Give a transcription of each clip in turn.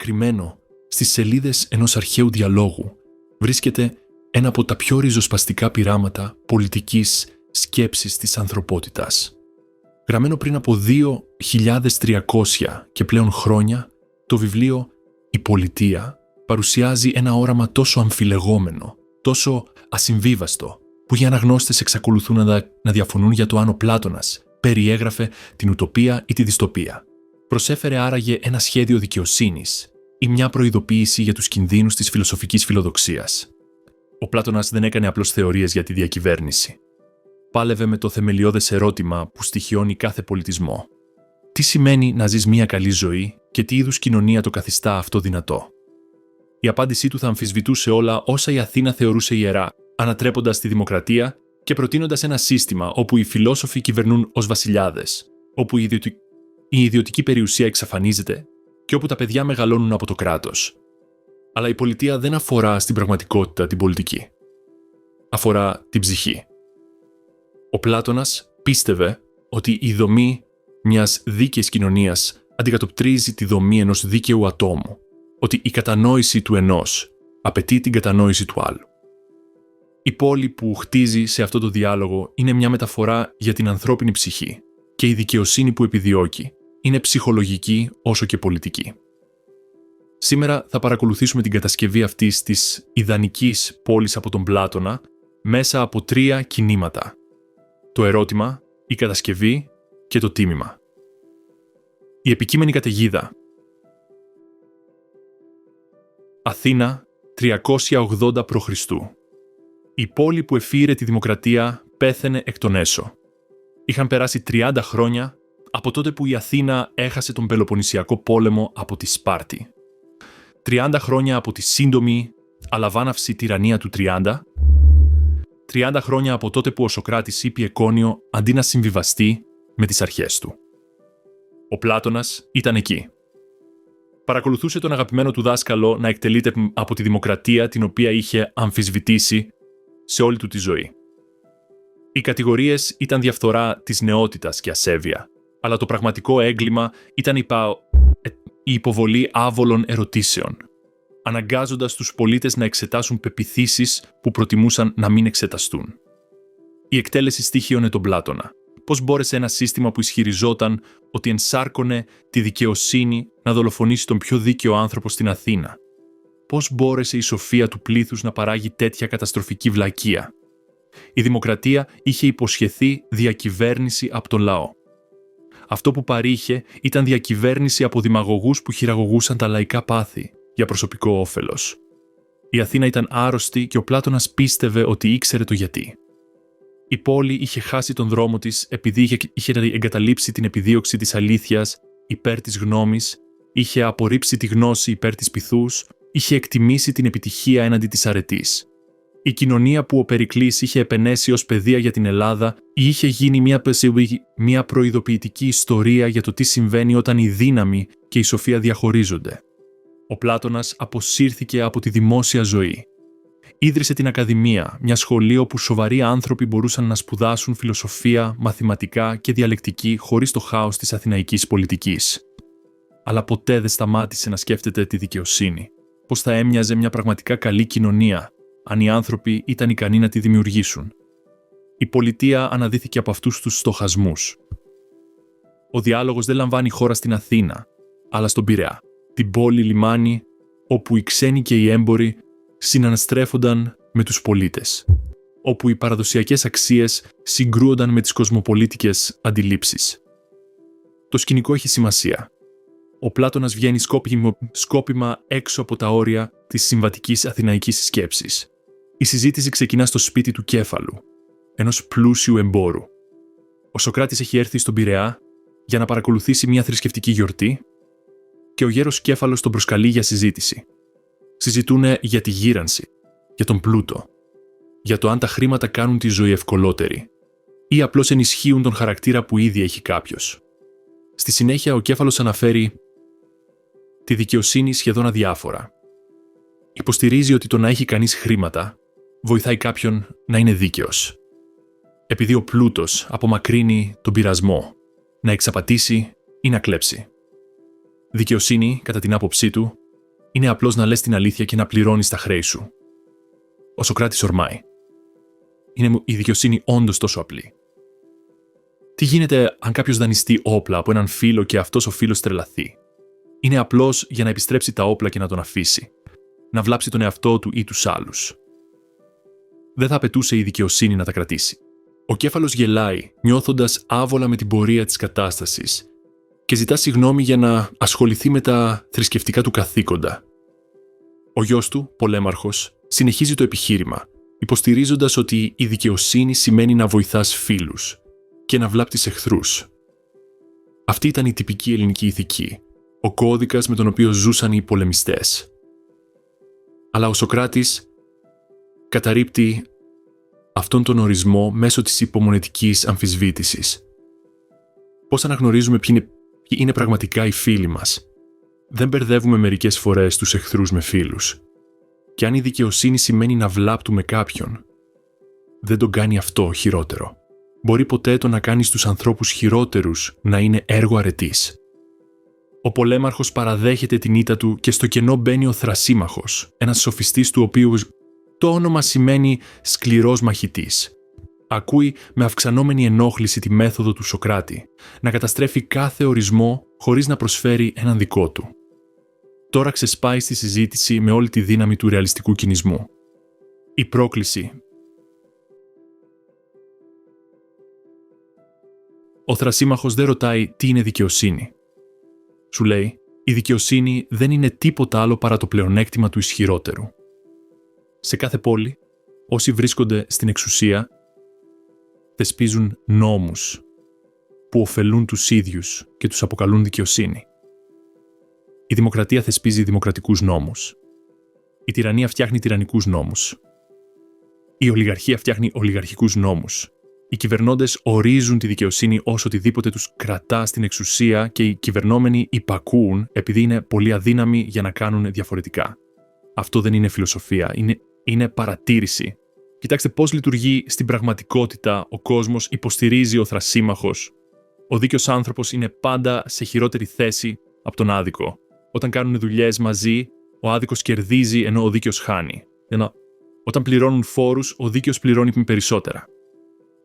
κρυμμένο στις σελίδες ενός αρχαίου διαλόγου βρίσκεται ένα από τα πιο ριζοσπαστικά πειράματα πολιτικής σκέψης της ανθρωπότητας. Γραμμένο πριν από 2.300 και πλέον χρόνια, το βιβλίο «Η Πολιτεία» παρουσιάζει ένα όραμα τόσο αμφιλεγόμενο, τόσο ασυμβίβαστο, που οι αναγνώστες εξακολουθούν να διαφωνούν για το αν ο Πλάτωνας περιέγραφε την ουτοπία ή τη δυστοπία. Προσέφερε άραγε ένα σχέδιο δικαιοσύνης ή μια προειδοποίηση για τους κινδύνους της φιλοσοφικής φιλοδοξίας. Ο Πλάτωνας δεν έκανε απλώς θεωρίες για τη διακυβέρνηση. Πάλευε με το θεμελιώδες ερώτημα που στοιχειώνει κάθε πολιτισμό. Τι σημαίνει να ζεις μια καλή ζωή και τι είδους κοινωνία το καθιστά αυτό δυνατό? Η απάντησή του θα αμφισβητούσε όλα όσα η Αθήνα θεωρούσε ιερά, ανατρέποντας τη δημοκρατία και προτείνοντας ένα σύστημα όπου οι φιλόσοφοι κυβερνούν ως βασιλιάδες, όπου η ιδιωτική περιουσία εξαφανίζεται και όπου τα παιδιά μεγαλώνουν από το κράτος. Αλλά η πολιτεία δεν αφορά στην πραγματικότητα την πολιτική. Αφορά την ψυχή. Ο Πλάτωνας πίστευε ότι η δομή μιας δίκαιης κοινωνίας αντικατοπτρίζει τη δομή ενός δίκαιου ατόμου, ότι η κατανόηση του ενός απαιτεί την κατανόηση του άλλου. Η πόλη που χτίζει σε αυτό το διάλογο είναι μια μεταφορά για την ανθρώπινη ψυχή και η δικαιοσύνη που επιδιώκει είναι ψυχολογική όσο και πολιτική. Σήμερα θα παρακολουθήσουμε την κατασκευή αυτής της ιδανικής πόλης από τον Πλάτωνα μέσα από 3 κινήματα: το ερώτημα, η κατασκευή και το τίμημα. Η επικείμενη καταιγίδα. Αθήνα, 380 π.Χ. Η πόλη που εφήρε τη δημοκρατία πέθαινε εκ των έσω. Είχαν περάσει 30 χρόνια από τότε που η Αθήνα έχασε τον Πελοποννησιακό πόλεμο από τη Σπάρτη. 30 χρόνια από τη σύντομη αλλά βάναυση τυραννία του 30. 30 χρόνια από τότε που ο Σωκράτης είπε Εκόνιο αντί να συμβιβαστεί με τις αρχές του. Ο Πλάτωνας ήταν εκεί. Παρακολουθούσε τον αγαπημένο του δάσκαλο να εκτελείται από τη δημοκρατία την οποία είχε αμφισβητήσει σε όλη του τη ζωή. Οι κατηγορίες ήταν διαφθορά της νεότητας και ασέβεια, αλλά το πραγματικό έγκλημα ήταν η υποβολή άβολων ερωτήσεων, αναγκάζοντας τους πολίτες να εξετάσουν πεποιθήσεις που προτιμούσαν να μην εξεταστούν. Η εκτέλεση στοίχιωνε τον Πλάτωνα. Πώς μπόρεσε ένα σύστημα που ισχυριζόταν ότι ενσάρκωνε τη δικαιοσύνη να δολοφονήσει τον πιο δίκαιο άνθρωπο στην Αθήνα? Πώς μπόρεσε η σοφία του πλήθους να παράγει τέτοια καταστροφική βλακεία? Η δημοκρατία είχε υποσχεθεί διακυβέρνηση από τον λαό. Αυτό που παρήχε ήταν διακυβέρνηση από δημαγωγούς που χειραγωγούσαν τα λαϊκά πάθη για προσωπικό όφελος. Η Αθήνα ήταν άρρωστη και ο Πλάτωνας πίστευε ότι ήξερε το γιατί. Η πόλη είχε χάσει τον δρόμο της επειδή είχε εγκαταλείψει την επιδίωξη της αλήθειας υπέρ της γνώμης, είχε απορρίψει τη γνώση υπέρ της πειθούς, είχε εκτιμήσει την επιτυχία έναντι της αρετής. Η κοινωνία που ο Περικλής είχε επενέσει ως παιδεία για την Ελλάδα είχε γίνει μια προειδοποιητική ιστορία για το τι συμβαίνει όταν η δύναμη και η σοφία διαχωρίζονται. Ο Πλάτωνας αποσύρθηκε από τη δημόσια ζωή. Ίδρυσε την Ακαδημία, μια σχολή όπου σοβαροί άνθρωποι μπορούσαν να σπουδάσουν φιλοσοφία, μαθηματικά και διαλεκτική χωρίς το χάος της αθηναϊκής πολιτικής. Αλλά ποτέ δεν σταμάτησε να σκέφτεται τη δικαιοσύνη. Πώς θα έμοιαζε μια πραγματικά καλή κοινωνία αν οι άνθρωποι ήταν ικανοί να τη δημιουργήσουν. Η πολιτεία αναδύθηκε από αυτούς τους στοχασμούς. Ο διάλογος δεν λαμβάνει χώρα στην Αθήνα, αλλά στον Πειραιά, την πόλη λιμάνι όπου οι ξένοι και οι έμποροι συναναστρέφονταν με τους πολίτες, όπου οι παραδοσιακές αξίες συγκρούονταν με τις κοσμοπολίτικες αντιλήψεις. Το σκηνικό έχει σημασία. Ο Πλάτωνας βγαίνει σκόπιμα έξω από τα όρια της συμβατικής αθηναϊκής σκέψης. Η συζήτηση ξεκινά στο σπίτι του Κέφαλου, ενός πλούσιου εμπόρου. Ο Σωκράτης έχει έρθει στον Πειραιά για να παρακολουθήσει μια θρησκευτική γιορτή και ο γέρος Κέφαλος τον προσκαλεί για συζήτηση. Συζητούνε για τη γύρανση, για τον πλούτο, για το αν τα χρήματα κάνουν τη ζωή ευκολότερη ή απλώς ενισχύουν τον χαρακτήρα που ήδη έχει κάποιος. Στη συνέχεια ο Κέφαλος αναφέρει τη δικαιοσύνη σχεδόν αδιάφορα. Υποστηρίζει ότι το να έχει κανείς χρήματα βοηθάει κάποιον να είναι δίκαιος. Επειδή ο πλούτος απομακρύνει τον πειρασμό να εξαπατήσει ή να κλέψει. Δικαιοσύνη, κατά την άποψή του, είναι απλώς να λες την αλήθεια και να πληρώνεις τα χρέη σου. Ο Σωκράτης ορμάει. Είναι η δικαιοσύνη όντως τόσο απλή? Τι γίνεται αν κάποιος δανειστεί όπλα από έναν φίλο και αυτός ο φίλος τρελαθεί? Είναι απλώς για να επιστρέψει τα όπλα και να τον αφήσει. Να βλάψει τον εαυτό του ή τους άλλους. Δεν θα απαιτούσε η δικαιοσύνη να τα κρατήσει. Ο Κέφαλος γελάει, νιώθοντας άβολα με την πορεία της κατάστασης και ζητά συγγνώμη για να ασχοληθεί με τα θρησκευτικά του καθήκοντα. Ο γιος του, Πολέμαρχος, συνεχίζει το επιχείρημα, υποστηρίζοντας ότι η δικαιοσύνη σημαίνει να βοηθάς φίλους και να βλάπτεις εχθρούς. Αυτή ήταν η τυπική ελληνική ηθική, ο κώδικας με τον οποίο ζούσαν οι πολεμιστές. Αλλά ο Σωκράτης καταρρίπτει αυτόν τον ορισμό μέσω της υπομονετικής αμφισβήτησης. Πώς αναγνωρίζουμε ποιοι είναι πραγματικά οι φίλοι μας? Δεν μπερδεύουμε μερικές φορές τους εχθρούς με φίλους. Και αν η δικαιοσύνη σημαίνει να βλάπτουμε κάποιον, δεν τον κάνει αυτό χειρότερο. Μπορεί ποτέ το να κάνει στους ανθρώπους χειρότερους να είναι έργο αρετής. Ο Πολέμαρχος παραδέχεται την ήττα του και στο κενό μπαίνει ο Θρασίμαχος, ένας σοφιστής του οποίου το όνομα σημαίνει σκληρός μαχητής. Ακούει με αυξανόμενη ενόχληση τη μέθοδο του Σωκράτη, να καταστρέφει κάθε ορισμό χωρίς να προσφέρει έναν δικό του. Τώρα ξεσπάει στη συζήτηση με όλη τη δύναμη του ρεαλιστικού κινησμού. Η πρόκληση. Ο Θρασίμαχος δεν ρωτάει τι είναι δικαιοσύνη. Σου λέει, η δικαιοσύνη δεν είναι τίποτα άλλο παρά το πλεονέκτημα του ισχυρότερου. Σε κάθε πόλη, όσοι βρίσκονται στην εξουσία, θεσπίζουν νόμους που ωφελούν τους ίδιους και τους αποκαλούν δικαιοσύνη. Η δημοκρατία θεσπίζει δημοκρατικούς νόμους. Η τυραννία φτιάχνει τυραννικούς νόμους. Η ολιγαρχία φτιάχνει ολιγαρχικούς νόμους. Οι κυβερνώντες ορίζουν τη δικαιοσύνη ως οτιδήποτε τους κρατά στην εξουσία και οι κυβερνόμενοι υπακούουν επειδή είναι πολύ αδύναμοι για να κάνουν διαφορετικά. Αυτό δεν είναι φιλοσοφία, είναι παρατήρηση. Κοιτάξτε πώς λειτουργεί στην πραγματικότητα ο κόσμος, υποστηρίζει ο Θρασίμαχος. Ο δίκαιος άνθρωπος είναι πάντα σε χειρότερη θέση από τον άδικο. Όταν κάνουν δουλειές μαζί, ο άδικος κερδίζει ενώ ο δίκαιος χάνει. Όταν πληρώνουν φόρους, ο δίκαιος πληρώνει περισσότερα.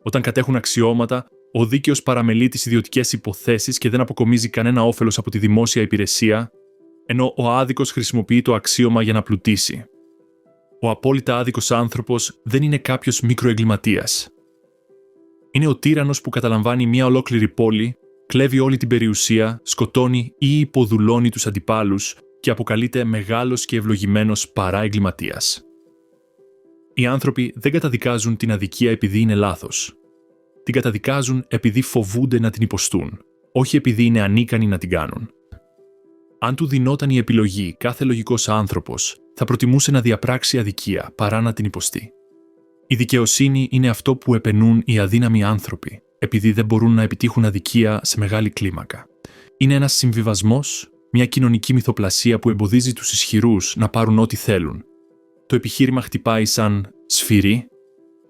Όταν κατέχουν αξιώματα, ο δίκαιος παραμελεί τις ιδιωτικές υποθέσεις και δεν αποκομίζει κανένα όφελος από τη δημόσια υπηρεσία, ενώ ο άδικος χρησιμοποιεί το αξίωμα για να πλουτίσει. Ο απόλυτα άδικος άνθρωπος δεν είναι κάποιος μικροεγκληματίας. Είναι ο τύραννος που καταλαμβάνει μια ολόκληρη πόλη, κλέβει όλη την περιουσία, σκοτώνει ή υποδουλώνει τους αντιπάλους και αποκαλείται μεγάλος και ευλογημένος παρά εγκληματίας. Οι άνθρωποι δεν καταδικάζουν την αδικία επειδή είναι λάθος. Την καταδικάζουν επειδή φοβούνται να την υποστούν, όχι επειδή είναι ανίκανοι να την κάνουν. Αν του δινόταν η επιλογή, κάθε λογικός άνθρωπος θα προτιμούσε να διαπράξει αδικία παρά να την υποστεί. Η δικαιοσύνη είναι αυτό που επενούν οι αδύναμοι άνθρωποι, επειδή δεν μπορούν να επιτύχουν αδικία σε μεγάλη κλίμακα. Είναι ένας συμβιβασμός, μια κοινωνική μυθοπλασία που εμποδίζει τους ισχυρούς να πάρουν ό,τι θέλουν. Το επιχείρημα χτυπάει σαν σφυρί.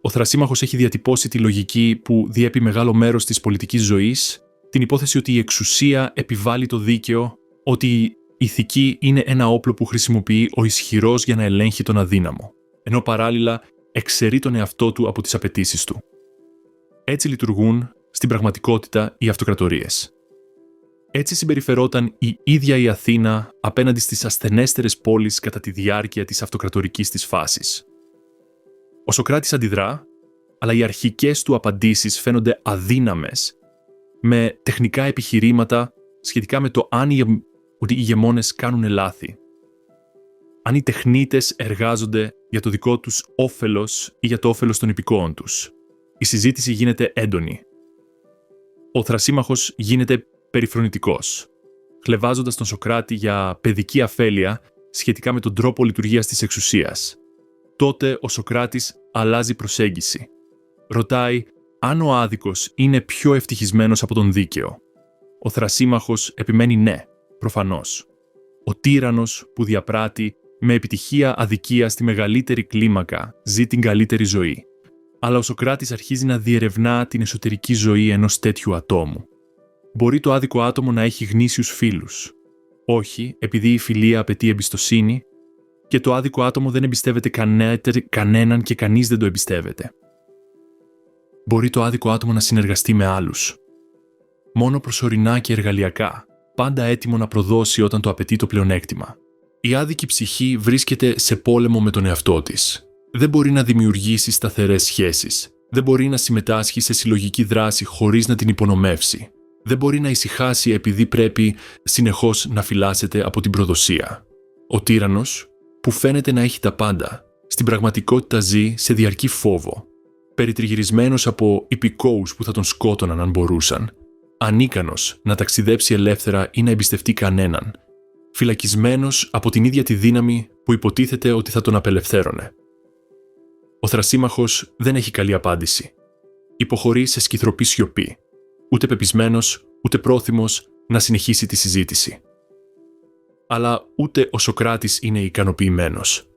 Ο Θρασίμαχος έχει διατυπώσει τη λογική που διέπει μεγάλο μέρος της πολιτικής ζωής, την υπόθεση ότι η εξουσία επιβάλλει το δίκαιο, ότι η ηθική είναι ένα όπλο που χρησιμοποιεί ο ισχυρός για να ελέγχει τον αδύναμο, ενώ παράλληλα εξαιρεί τον εαυτό του από τις απαιτήσεις του. Έτσι λειτουργούν στην πραγματικότητα οι αυτοκρατορίες. Έτσι συμπεριφερόταν η ίδια η Αθήνα απέναντι στις ασθενέστερες πόλεις κατά τη διάρκεια της αυτοκρατορικής της φάσης. Ο Σωκράτης αντιδρά, αλλά οι αρχικές του απαντήσεις φαίνονται αδύναμες, με τεχνικά επιχειρήματα σχετικά με το αν οι ηγεμόνες κάνουν λάθη. Αν οι τεχνίτες εργάζονται για το δικό τους όφελος ή για το όφελος των υπηκόων τους. Η συζήτηση γίνεται έντονη. Ο Θρασίμαχος γίνεται περιφρονητικός, χλευάζοντας τον Σωκράτη για παιδική αφέλεια σχετικά με τον τρόπο λειτουργίας της εξουσίας. Τότε ο Σωκράτης αλλάζει προσέγγιση. Ρωτάει αν ο άδικος είναι πιο ευτυχισμένος από τον δίκαιο. Ο Θρασίμαχος επιμένει ναι, προφανώς. Ο τύραννος που διαπράττει με επιτυχία αδικία στη μεγαλύτερη κλίμακα ζει την καλύτερη ζωή. Αλλά ο Σωκράτης αρχίζει να διερευνά την εσωτερική ζωή ενός τέτοιου ατόμου. Μπορεί το άδικο άτομο να έχει γνήσιους φίλους. Όχι, επειδή η φιλία απαιτεί εμπιστοσύνη και το άδικο άτομο δεν εμπιστεύεται κανέναν και κανείς δεν το εμπιστεύεται. Μπορεί το άδικο άτομο να συνεργαστεί με άλλους. Μόνο προσωρινά και εργαλειακά, πάντα έτοιμο να προδώσει όταν το απαιτεί το πλεονέκτημα. Η άδικη ψυχή βρίσκεται σε πόλεμο με τον εαυτό της. Δεν μπορεί να δημιουργήσει σταθερές σχέσεις. Δεν μπορεί να συμμετάσχει σε συλλογική δράση χωρίς να την υπονομεύσει. Δεν μπορεί να ησυχάσει επειδή πρέπει συνεχώς να φυλάσσεται από την προδοσία. Ο τύραννος, που φαίνεται να έχει τα πάντα, στην πραγματικότητα ζει σε διαρκή φόβο, περιτριγυρισμένος από υπηκόους που θα τον σκότωναν αν μπορούσαν, ανίκανος να ταξιδέψει ελεύθερα ή να εμπιστευτεί κανέναν, φυλακισμένος από την ίδια τη δύναμη που υποτίθεται ότι θα τον απελευθέρωνε. Ο θρασίμαχος δεν έχει καλή απάντηση. Υποχωρεί σε σκυθροπή σιωπή, ούτε πεπισμένος, ούτε πρόθυμος να συνεχίσει τη συζήτηση. Αλλά ούτε ο Σωκράτης είναι ικανοποιημένος.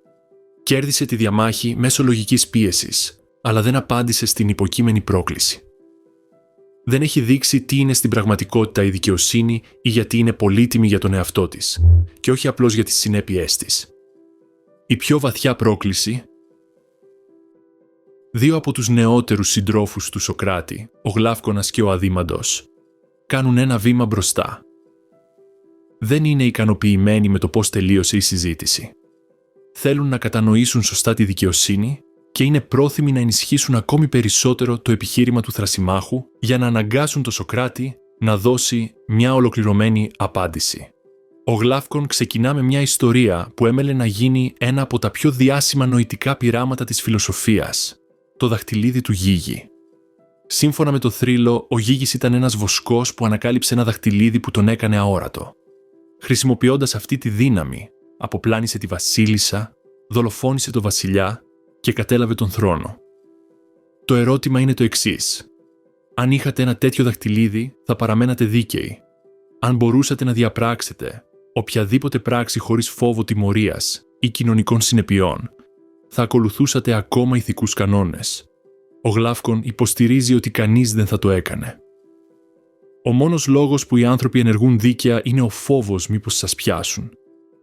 Κέρδισε τη διαμάχη μέσω λογικής πίεσης, αλλά δεν απάντησε στην υποκείμενη πρόκληση. Δεν έχει δείξει τι είναι στην πραγματικότητα η δικαιοσύνη ή γιατί είναι πολύτιμη για τον εαυτό της, και όχι απλώς για τις συνέπειές της. Η πιο βαθιά πρόκληση. Δύο από τους νεότερους συντρόφους του Σωκράτη, ο Γλάυκονας και ο Αδήμαντος, κάνουν ένα βήμα μπροστά. Δεν είναι ικανοποιημένοι με το πώς τελείωσε η συζήτηση. Θέλουν να κατανοήσουν σωστά τη δικαιοσύνη και είναι πρόθυμοι να ενισχύσουν ακόμη περισσότερο το επιχείρημα του θρασιμάχου για να αναγκάσουν τον Σωκράτη να δώσει μια ολοκληρωμένη απάντηση. Ο Γλάυκον ξεκινά με μια ιστορία που έμελε να γίνει ένα από τα πιο διάσημα νοητικά πειράματα της φιλοσοφίας, το δαχτυλίδι του Γίγη. Σύμφωνα με το θρύλο, ο Γίγης ήταν ένας βοσκός που ανακάλυψε ένα δαχτυλίδι που τον έκανε αόρατο. Χρησιμοποιώντας αυτή τη δύναμη, αποπλάνησε τη βασίλισσα, δολοφόνησε τον βασιλιά και κατέλαβε τον θρόνο. Το ερώτημα είναι το εξής. Αν είχατε ένα τέτοιο δαχτυλίδι, θα παραμένατε δίκαιοι. Αν μπορούσατε να διαπράξετε οποιαδήποτε πράξη χωρίς φόβο τιμωρίας ή κοινωνικών συνεπειών, θα ακολουθούσατε ακόμα ηθικούς κανόνες. Ο Γλάυκον υποστηρίζει ότι κανείς δεν θα το έκανε. Ο μόνος λόγος που οι άνθρωποι ενεργούν δίκαια είναι ο φόβος μήπως σας πιάσουν.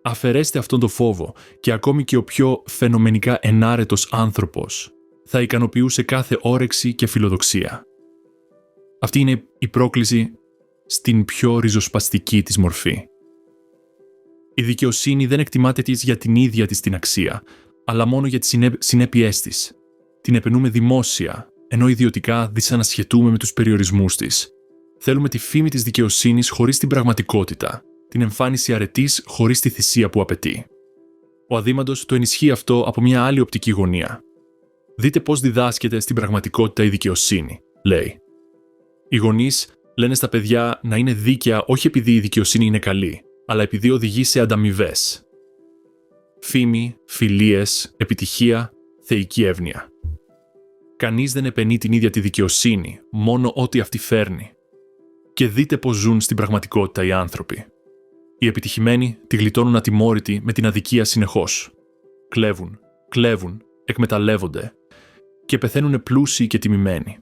Αφαιρέστε αυτόν τον φόβο και ακόμη και ο πιο φαινομενικά ενάρετος άνθρωπος θα ικανοποιούσε κάθε όρεξη και φιλοδοξία. Αυτή είναι η πρόκληση στην πιο ριζοσπαστική της μορφή. Η δικαιοσύνη δεν εκτιμάται για την ίδια της την αξία, αλλά μόνο για τις συνέπειές της. Την επενούμε δημόσια, ενώ ιδιωτικά δυσανασχετούμε με τους περιορισμούς της. Θέλουμε τη φήμη της δικαιοσύνης χωρίς την πραγματικότητα, την εμφάνιση αρετής χωρίς τη θυσία που απαιτεί. Ο Αδήμαντος το ενισχύει αυτό από μια άλλη οπτική γωνία. Δείτε πώς διδάσκεται στην πραγματικότητα η δικαιοσύνη, λέει. Οι γονείς λένε στα παιδιά να είναι δίκαια όχι επειδή η δικαιοσύνη είναι καλή, αλλά επειδή οδηγεί σε ανταμοιβές. Φήμη, φιλίες, επιτυχία, θεϊκή εύνοια. Κανείς δεν επενεί την ίδια τη δικαιοσύνη, μόνο ό,τι αυτή φέρνει. Και δείτε πώς ζουν στην πραγματικότητα οι άνθρωποι. Οι επιτυχημένοι τη γλιτώνουν ατιμόρυτοι με την αδικία συνεχώς. Κλέβουν, εκμεταλλεύονται και πεθαίνουν πλούσιοι και τιμημένοι.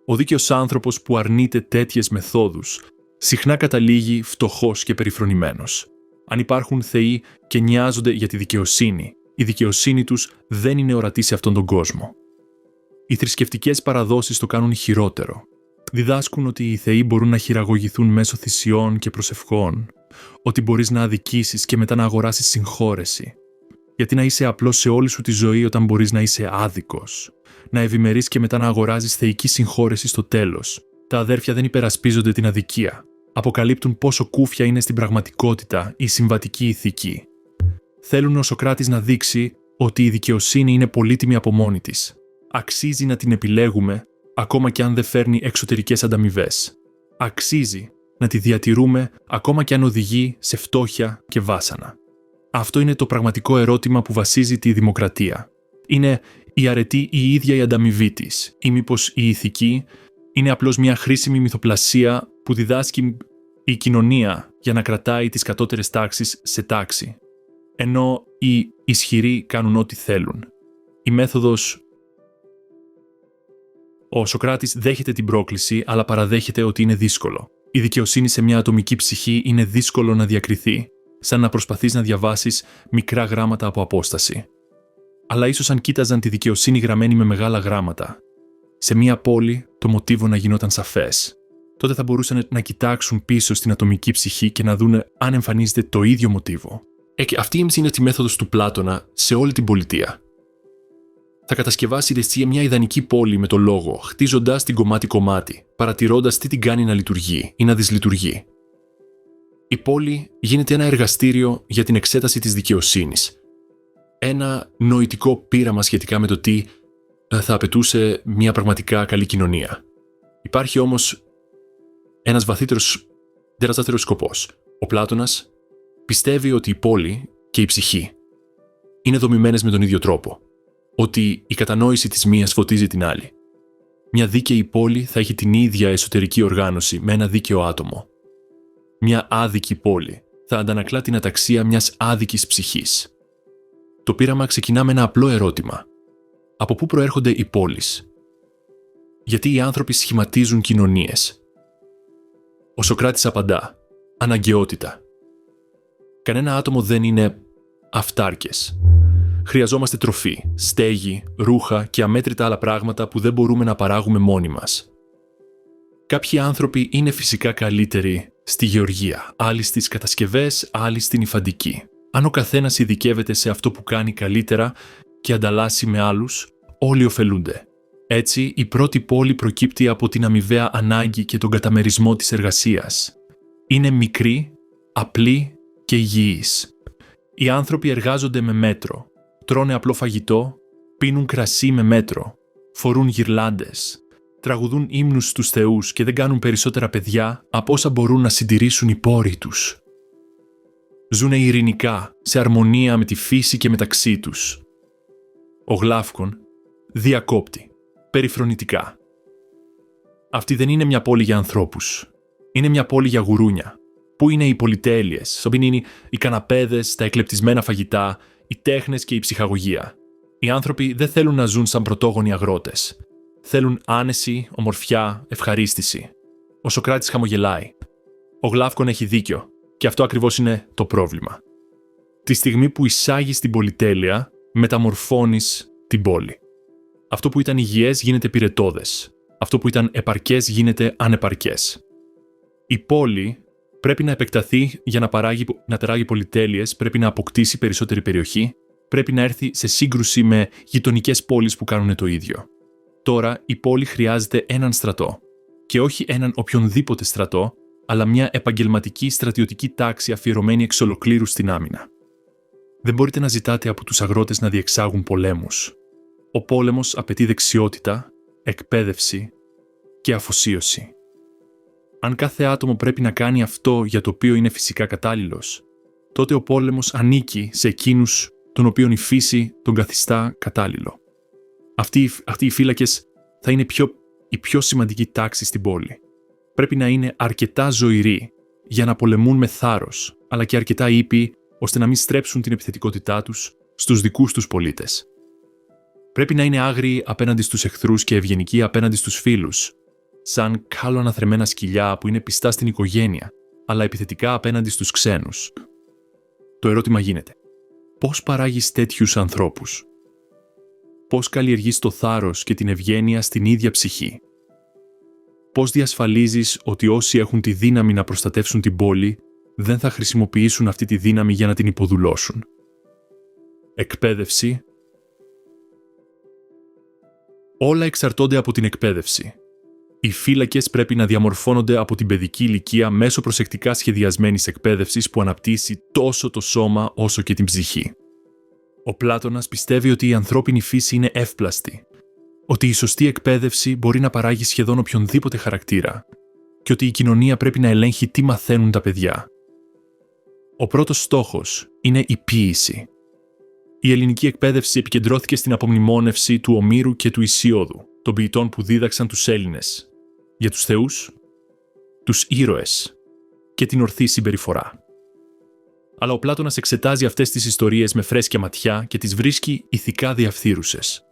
Ο δίκαιος άνθρωπος που αρνείται τέτοιες μεθόδους συχνά καταλήγει φτωχός και περιφρονημένος. Αν υπάρχουν θεοί και νοιάζονται για τη δικαιοσύνη, η δικαιοσύνη τους δεν είναι ορατή σε αυτόν τον κόσμο. Οι θρησκευτικές παραδόσεις το κάνουν χειρότερο. Διδάσκουν ότι οι θεοί μπορούν να χειραγωγηθούν μέσω θυσιών και προσευχών, ότι μπορείς να αδικήσεις και μετά να αγοράσεις συγχώρεση. Γιατί να είσαι απλός σε όλη σου τη ζωή όταν μπορείς να είσαι άδικος, να ευημερείς και μετά να αγοράζεις θεϊκή συγχώρεση στο τέλος. Τα αδέρφια δεν υπερασπίζονται την αδικία. Αποκαλύπτουν πόσο κούφια είναι στην πραγματικότητα η συμβατική ηθική. Θέλουν ο Σωκράτης να δείξει ότι η δικαιοσύνη είναι πολύτιμη από μόνη της. Αξίζει να την επιλέγουμε, ακόμα και αν δεν φέρνει εξωτερικές ανταμοιβές. Αξίζει να τη διατηρούμε, ακόμα και αν οδηγεί σε φτώχεια και βάσανα. Αυτό είναι το πραγματικό ερώτημα που βασίζει τη δημοκρατία. Είναι η αρετή η ίδια η ανταμοιβή της, ή μήπως η ηθική είναι απλώς μια χρήσιμη μυθοπλασία που διδάσκει η κοινωνία για να κρατάει τις κατώτερες τάξεις σε τάξη, ενώ οι ισχυροί κάνουν ό,τι θέλουν. Η μέθοδος. Ο Σωκράτης δέχεται την πρόκληση, αλλά παραδέχεται ότι είναι δύσκολο. η δικαιοσύνη σε μια ατομική ψυχή είναι δύσκολο να διακριθεί, σαν να προσπαθείς να διαβάσεις μικρά γράμματα από απόσταση. Αλλά ίσως αν κοίταζαν τη δικαιοσύνη γραμμένη με μεγάλα γράμματα, σε μια πόλη το μοτίβο να γινόταν σαφές, τότε θα μπορούσαν να κοιτάξουν πίσω στην ατομική ψυχή και να δουν αν εμφανίζεται το ίδιο μοτίβο. Και αυτή είναι τη μέθοδος του Πλάτωνα σε όλη την πολιτεία. Θα κατασκευάσει η Ρεσία μια ιδανική πόλη με το λόγο, χτίζοντας την κομμάτι-κομμάτι, παρατηρώντας τι την κάνει να λειτουργεί ή να δυσλειτουργεί. Η πόλη γίνεται ένα εργαστήριο για την εξέταση της δικαιοσύνης. Ένα νοητικό πείραμα σχετικά με το τι θα απαιτούσε μια πραγματικά καλή κοινωνία. Υπάρχει όμως ένας βαθύτερος σκοπός. Ο Πλάτωνας πιστεύει ότι η πόλη και η ψυχή είναι δομημένες με τον ίδιο τρόπο. Ότι η κατανόηση της μίας φωτίζει την άλλη. Μια δίκαιη πόλη θα έχει την ίδια εσωτερική οργάνωση με ένα δίκαιο άτομο. Μια άδικη πόλη θα αντανακλά την αταξία μιας άδικης ψυχής. Το πείραμα ξεκινά με ένα απλό ερώτημα. Από πού προέρχονται οι πόλεις? Γιατί οι άνθρωποι σχηματίζουν κοινωνίες? Ο Σωκράτης απαντά. Αναγκαιότητα. Κανένα άτομο δεν είναι αυτάρκες. Χρειαζόμαστε τροφή, στέγη, ρούχα και αμέτρητα άλλα πράγματα που δεν μπορούμε να παράγουμε μόνοι μας. Κάποιοι άνθρωποι είναι φυσικά καλύτεροι στη γεωργία, άλλοι στις κατασκευές, άλλοι στην υφαντική. Αν ο καθένας ειδικεύεται σε αυτό που κάνει καλύτερα και ανταλλάσσει με άλλους, όλοι ωφελούνται. Έτσι, η πρώτη πόλη προκύπτει από την αμοιβαία ανάγκη και τον καταμερισμό της εργασίας. Είναι μικρή, απλή και υγιής. Οι άνθρωποι εργάζονται με μέτρο. Τρώνε απλό φαγητό, πίνουν κρασί με μέτρο, φορούν γυρλάντες, τραγουδούν ύμνους στους θεούς και δεν κάνουν περισσότερα παιδιά από όσα μπορούν να συντηρήσουν οι πόροι τους. Ζούνε ειρηνικά, σε αρμονία με τη φύση και μεταξύ τους. Ο Γλάφκον διακόπτει, περιφρονητικά. Αυτή δεν είναι μια πόλη για ανθρώπους. Είναι μια πόλη για γουρούνια. Πού είναι οι πολυτέλειες, όπου είναι οι καναπέδες, τα εκλεπτισμένα φαγητά, οι τέχνες και η ψυχαγωγία. Οι άνθρωποι δεν θέλουν να ζουν σαν πρωτόγονοι αγρότες. Θέλουν άνεση, ομορφιά, ευχαρίστηση. Ο Σωκράτης χαμογελάει. Ο Γλάφκον έχει δίκιο, και αυτό ακριβώς είναι το πρόβλημα. Τη στιγμή που εισάγεις την πολυτέλεια, μεταμορφώνεις την πόλη. Αυτό που ήταν υγιές γίνεται πυρετώδες. Αυτό που ήταν επαρκές γίνεται ανεπαρκές. Η πόλη πρέπει να επεκταθεί για να παράγει πολυτέλειες, πρέπει να αποκτήσει περισσότερη περιοχή, πρέπει να έρθει σε σύγκρουση με γειτονικές πόλεις που κάνουν το ίδιο. Τώρα η πόλη χρειάζεται έναν στρατό. Και όχι έναν οποιονδήποτε στρατό, αλλά μια επαγγελματική στρατιωτική τάξη αφιερωμένη εξ ολοκλήρου στην άμυνα. Δεν μπορείτε να ζητάτε από τους αγρότες να διεξάγουν πολέμους. Ο πόλεμος απαιτεί δεξιότητα, εκπαίδευση και αφοσίωση. Αν κάθε άτομο πρέπει να κάνει αυτό για το οποίο είναι φυσικά κατάλληλος, τότε ο πόλεμος ανήκει σε εκείνους τον οποίον η φύση τον καθιστά κατάλληλο. Αυτοί οι φύλακες θα είναι η πιο σημαντική τάξη στην πόλη. Πρέπει να είναι αρκετά ζωηροί για να πολεμούν με θάρρος, αλλά και αρκετά ήπιοι ώστε να μην στρέψουν την επιθετικότητά τους στους δικούς τους πολίτες. Πρέπει να είναι άγριοι απέναντι στους εχθρούς και ευγενικοί απέναντι στους φίλους, σαν καλοαναθρεμμένα σκυλιά που είναι πιστά στην οικογένεια, αλλά επιθετικά απέναντι στους ξένους. Το ερώτημα γίνεται: πώς παράγεις τέτοιους ανθρώπους? Πώς καλλιεργείς το θάρρος και την ευγένεια στην ίδια ψυχή? Πώς διασφαλίζεις ότι όσοι έχουν τη δύναμη να προστατεύσουν την πόλη δεν θα χρησιμοποιήσουν αυτή τη δύναμη για να την υποδουλώσουν? Εκπαίδευση. Όλα εξαρτώνται από την εκπαίδευση. Οι φύλακες πρέπει να διαμορφώνονται από την παιδική ηλικία μέσω προσεκτικά σχεδιασμένης εκπαίδευσης που αναπτύσσει τόσο το σώμα όσο και την ψυχή. Ο Πλάτωνας πιστεύει ότι η ανθρώπινη φύση είναι εύπλαστη, ότι η σωστή εκπαίδευση μπορεί να παράγει σχεδόν οποιονδήποτε χαρακτήρα και ότι η κοινωνία πρέπει να ελέγχει τι μαθαίνουν τα παιδιά. Ο πρώτος στόχος είναι η ποίηση. Η ελληνική εκπαίδευση επικεντρώθηκε στην απομνημόνευση του Ομήρου και του Ησιώδου, των ποιητών που δίδαξαν τους Έλληνες, για τους θεούς, τους ήρωες και την ορθή συμπεριφορά. Αλλά ο Πλάτωνας εξετάζει αυτές τις ιστορίες με φρέσκια ματιά και τις βρίσκει ηθικά διαφθείρουσες.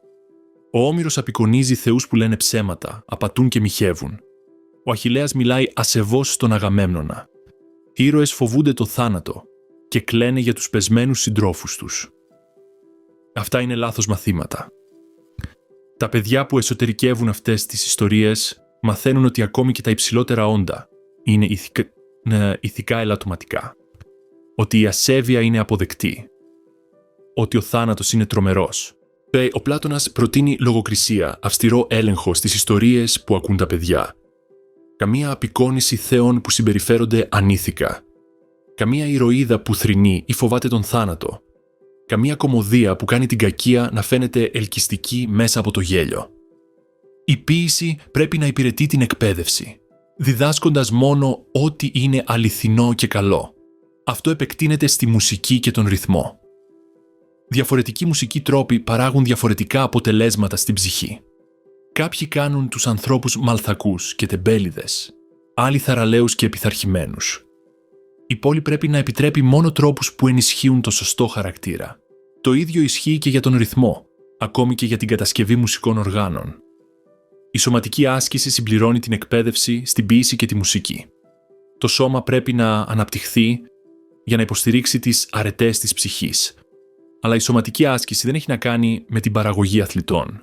Ο Όμηρος απεικονίζει θεούς που λένε ψέματα, απατούν και μοιχεύουν. Ο Αχιλλέας μιλάει ασεβώς στον Αγαμέμνονα. Οι ήρωες φοβούνται το θάνατο και κλαίνε για τους πεσμένους συντρόφους τους. Αυτά είναι λάθος μαθήματα. Τα παιδιά που εσωτερικεύουν αυτές τις ιστορίες μαθαίνουν ότι ακόμη και τα υψηλότερα όντα είναι ηθικά ελαττωματικά. Ότι η ασέβεια είναι αποδεκτή. Ότι ο θάνατος είναι τρομερός. Ο Πλάτωνας προτείνει λογοκρισία, αυστηρό έλεγχο στις ιστορίες που ακούν τα παιδιά. Καμία απεικόνηση θεών που συμπεριφέρονται ανήθικα. Καμία ηρωίδα που θρηνεί ή φοβάται τον θάνατο. Καμία κωμωδία που κάνει την κακία να φαίνεται ελκυστική μέσα από το γέλιο. Η ποίηση πρέπει να υπηρετεί την εκπαίδευση, διδάσκοντας μόνο ό,τι είναι αληθινό και καλό. Αυτό επεκτείνεται στη μουσική και τον ρυθμό. Διαφορετικοί μουσικοί τρόποι παράγουν διαφορετικά αποτελέσματα στην ψυχή. Κάποιοι κάνουν τους ανθρώπους μαλθακούς και τεμπέληδες, άλλοι θαραλέους και επιθαρχημένους. Η πόλη πρέπει να επιτρέπει μόνο τρόπους που ενισχύουν το σωστό χαρακτήρα. Το ίδιο ισχύει και για τον ρυθμό, ακόμη και για την κατασκευή μουσικών οργάνων. Η σωματική άσκηση συμπληρώνει την εκπαίδευση στην ποίηση και τη μουσική. Το σώμα πρέπει να αναπτυχθεί για να υποστηρίξει τις αρετές της ψυχής. Αλλά η σωματική άσκηση δεν έχει να κάνει με την παραγωγή αθλητών.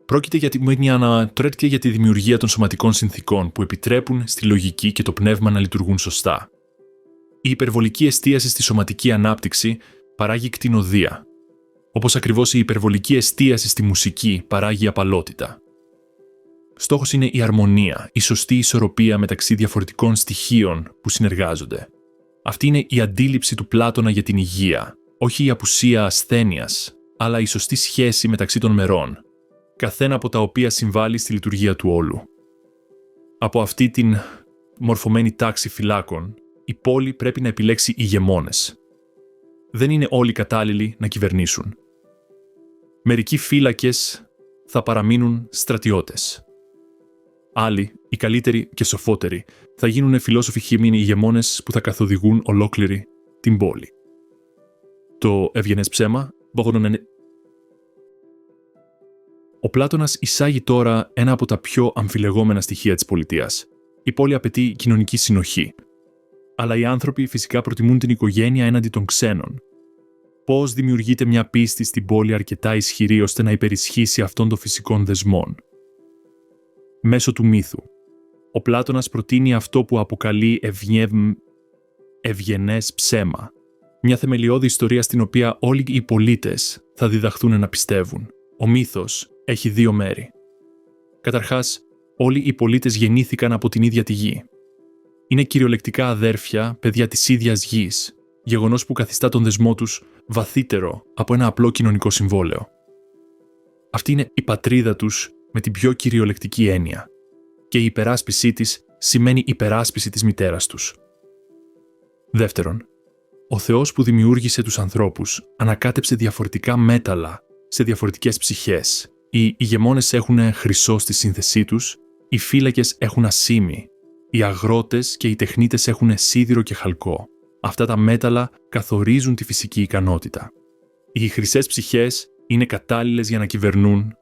Πρόκειται για τη δημιουργία των σωματικών συνθηκών που επιτρέπουν στη λογική και το πνεύμα να λειτουργούν σωστά. Η υπερβολική εστίαση στη σωματική ανάπτυξη παράγει κτηνοδεία, όπως ακριβώς η υπερβολική εστίαση στη μουσική παράγει απαλότητα. Στόχος είναι η αρμονία, η σωστή ισορροπία μεταξύ διαφορετικών στοιχείων που συνεργάζονται. Αυτή είναι η αντίληψη του Πλάτωνα για την υγεία, όχι η απουσία ασθένειας, αλλά η σωστή σχέση μεταξύ των μερών, καθένα από τα οποία συμβάλλει στη λειτουργία του όλου. Από αυτή την μορφωμένη τάξη φυλάκων, η πόλη πρέπει να επιλέξει ηγεμόνες. Δεν είναι όλοι κατάλληλοι να κυβερνήσουν. Μερικοί φύλακες θα παραμείνουν στρατιώτες. Άλλοι, οι καλύτεροι και σοφότεροι, θα γίνουν φιλόσοφοι χειμήνοι ηγεμόνες που θα καθοδηγούν ολόκληρη την πόλη. Το ευγενές ψέμα Ο Πλάτωνας εισάγει τώρα ένα από τα πιο αμφιλεγόμενα στοιχεία της πολιτείας. Η πόλη απαιτεί κοινωνική συνοχή. Αλλά οι άνθρωποι φυσικά προτιμούν την οικογένεια έναντι των ξένων. Πώς δημιουργείται μια πίστη στην πόλη αρκετά ισχυρή ώστε να υπερισχύσει αυτών των φυσικών δεσμών? Μέσω του μύθου. Ο Πλάτωνας προτείνει αυτό που αποκαλεί ευγενές ψέμα. Μια θεμελιώδη ιστορία στην οποία όλοι οι πολίτες θα διδαχθούν να πιστεύουν. Ο μύθος έχει δύο μέρη. Καταρχάς, όλοι οι πολίτες γεννήθηκαν από την ίδια τη γη. Είναι κυριολεκτικά αδέρφια, παιδιά της ίδιας γης, γεγονός που καθιστά τον δεσμό τους βαθύτερο από ένα απλό κοινωνικό συμβόλαιο. Αυτή είναι η πατρίδα τους με την πιο κυριολεκτική έννοια και η υπεράσπισή της σημαίνει υπεράσπιση της μητέρας τους. Δεύτερον, ο Θεός που δημιούργησε τους ανθρώπους ανακάτεψε διαφορετικά μέταλλα σε διαφορετικές ψυχές. Οι ηγεμόνες έχουν χρυσό στη σύνθεσή τους, οι φύλακες έχουν ασήμι, οι αγρότες και οι τεχνίτες έχουν σίδηρο και χαλκό. Αυτά τα μέταλλα καθορίζουν τη φυσική ικανότητα. Οι χρυσές ψυχές είναι κατάλληλες για να κυβερνούν,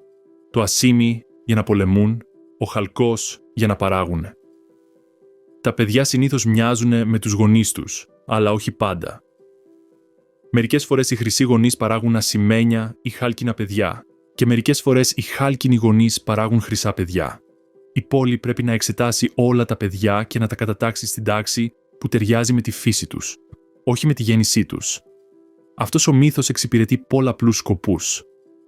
το ασήμι για να πολεμούν, ο χαλκός για να παράγουν. Τα παιδιά συνήθως μοιάζουν με τους γονείς τους, αλλά όχι πάντα. Μερικές φορές οι χρυσοί γονείς παράγουν ασημένια ή χάλκινα παιδιά και μερικές φορές οι χάλκινοι γονείς παράγουν χρυσά παιδιά. Η πόλη πρέπει να εξετάσει όλα τα παιδιά και να τα κατατάξει στην τάξη που ταιριάζει με τη φύση τους, όχι με τη γέννησή τους. Αυτός ο μύθος εξυπηρετεί πολλαπλούς σκοπούς.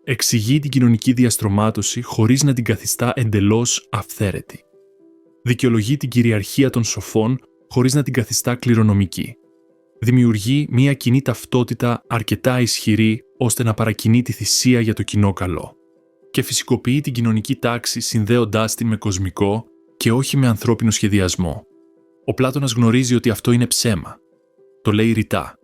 Εξηγεί την κοινωνική διαστρωμάτωση χωρίς να την καθιστά εντελώς αυθαίρετη. Δικαιολογεί την κυριαρχία των σοφών χωρίς να την καθιστά κληρονομική. Δημιουργεί μια κοινή ταυτότητα αρκετά ισχυρή ώστε να παρακινεί τη θυσία για το κοινό καλό. Και φυσικοποιεί την κοινωνική τάξη συνδέοντάς την με κοσμικό και όχι με ανθρώπινο σχεδιασμό. Ο Πλάτωνας γνωρίζει ότι αυτό είναι ψέμα. Το λέει ρητά.